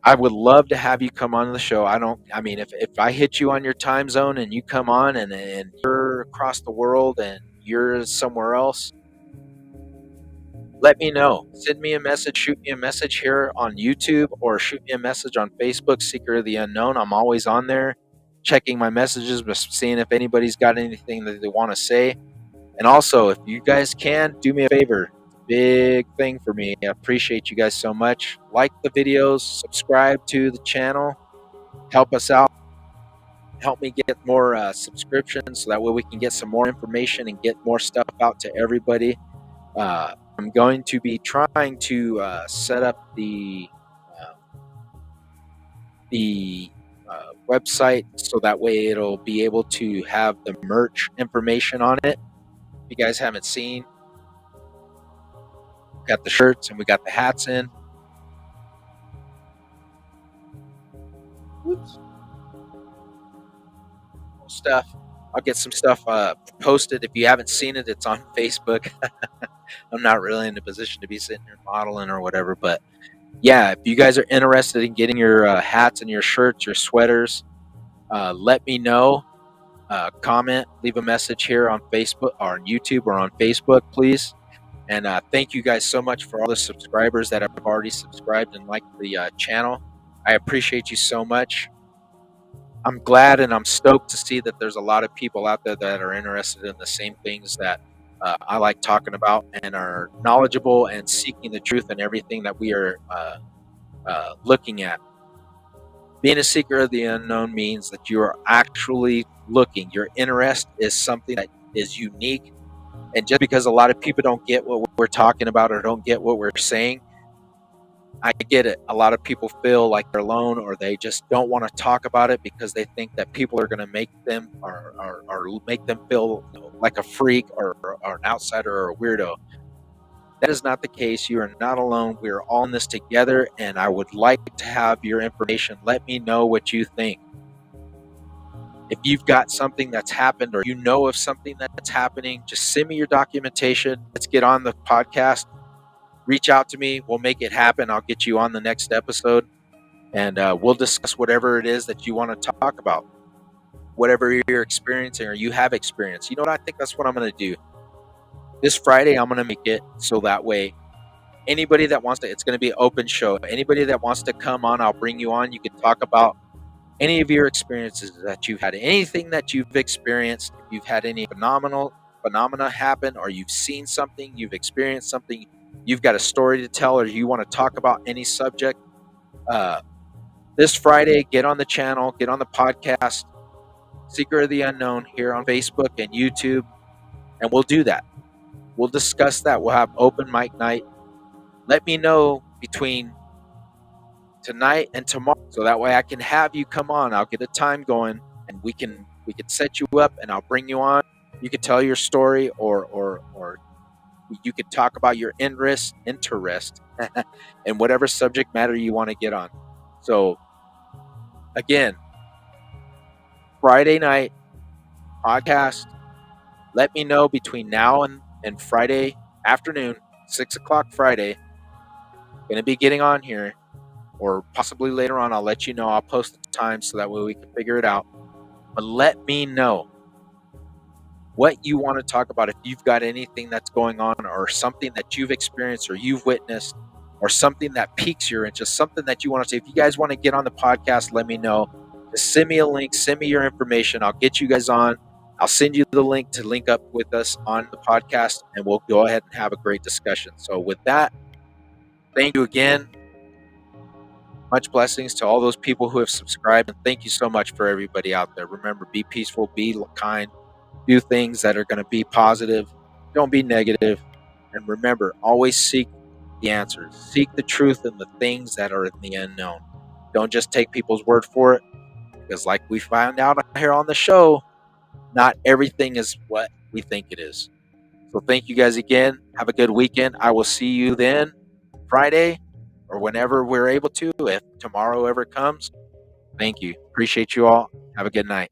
I would love to have you come on the show. If I hit you on your time zone and you come on and you're across the world and you're somewhere else, let me know. Send me a message, shoot me a message here on YouTube, or shoot me a message on Facebook, Seeker of the Unknown. I'm always on there checking my messages, but seeing if anybody's got anything that they want to say. And also, if you guys can, do me a favor. Big thing for me. I appreciate you guys so much. Like the videos, subscribe to the channel, help us out, help me get more subscriptions, so that way we can get some more information and get more stuff out to everybody. I'm going to be trying to set up the website, so that way it'll be able to have the merch information on it. If you guys haven't seen, got the shirts and we got the hats in. Oops. Stuff. I'll get some stuff posted. If you haven't seen it, it's on Facebook. I'm not really in a position to be sitting here modeling or whatever, but yeah, if you guys are interested in getting your hats and your shirts, your sweaters, let me know. Comment, leave a message here on Facebook or on YouTube or on Facebook, please. And thank you guys so much for all the subscribers that have already subscribed and liked the channel. I appreciate you so much. I'm glad and I'm stoked to see that there's a lot of people out there that are interested in the same things that I like talking about, and are knowledgeable and seeking the truth in everything that we are looking at. Being a seeker of the unknown means that you are actually looking. Your interest is something that is unique. And just because a lot of people don't get what we're talking about or don't get what we're saying, I get it. A lot of people feel like they're alone, or they just don't want to talk about it because they think that people are going to make them or make them feel like a freak or an outsider or a weirdo. That is not the case. You are not alone. We are all in this together, and I would like to have your information. Let me know what you think. If you've got something that's happened, or you know of something that's happening, just send me your documentation. Let's get on the podcast. Reach out to me. We'll make it happen. I'll get you on the next episode, and we'll discuss whatever it is that you want to talk about, whatever you're experiencing or you have experienced. You know what? I think that's what I'm going to do. This Friday, I'm going to make it so that way anybody that wants to, it's going to be an open show. Anybody that wants to come on, I'll bring you on. You can talk about any of your experiences that you've had, anything that you've experienced. If you've had any phenomena happen, or you've seen something, you've experienced something, you've got a story to tell, or you want to talk about any subject, this Friday, get on the channel, get on the podcast, Seeker of the Unknown, here on Facebook and YouTube, and we'll do that. We'll discuss that. We'll have open mic night. Let me know between tonight and tomorrow, so that way I can have you come on. I'll get a time going, and we can set you up, and I'll bring you on. You can tell your story, or you could talk about your interest in whatever subject matter you want to get on. So again, Friday night podcast. Let me know between now and Friday afternoon, 6 o'clock Friday. Going to be getting on here, or possibly later on. I'll let you know. I'll post the time so that way we can figure it out. But let me know what you want to talk about. If you've got anything that's going on, or something that you've experienced or you've witnessed, or something that piques your interest, something that you want to say. If you guys want to get on the podcast, let me know. Just send me a link, send me your information. I'll get you guys on. I'll send you the link to link up with us on the podcast, and we'll go ahead and have a great discussion. So with that, thank you again. Much blessings to all those people who have subscribed, and thank you so much for everybody out there. Remember, be peaceful, be kind, do things that are going to be positive. Don't be negative. And remember, always seek the answers. Seek the truth in the things that are in the unknown. Don't just take people's word for it, because like we found out here on the show, not everything is what we think it is. So thank you guys again. Have a good weekend. I will see you then Friday or whenever we're able to, if tomorrow ever comes. Thank you. Appreciate you all. Have a good night.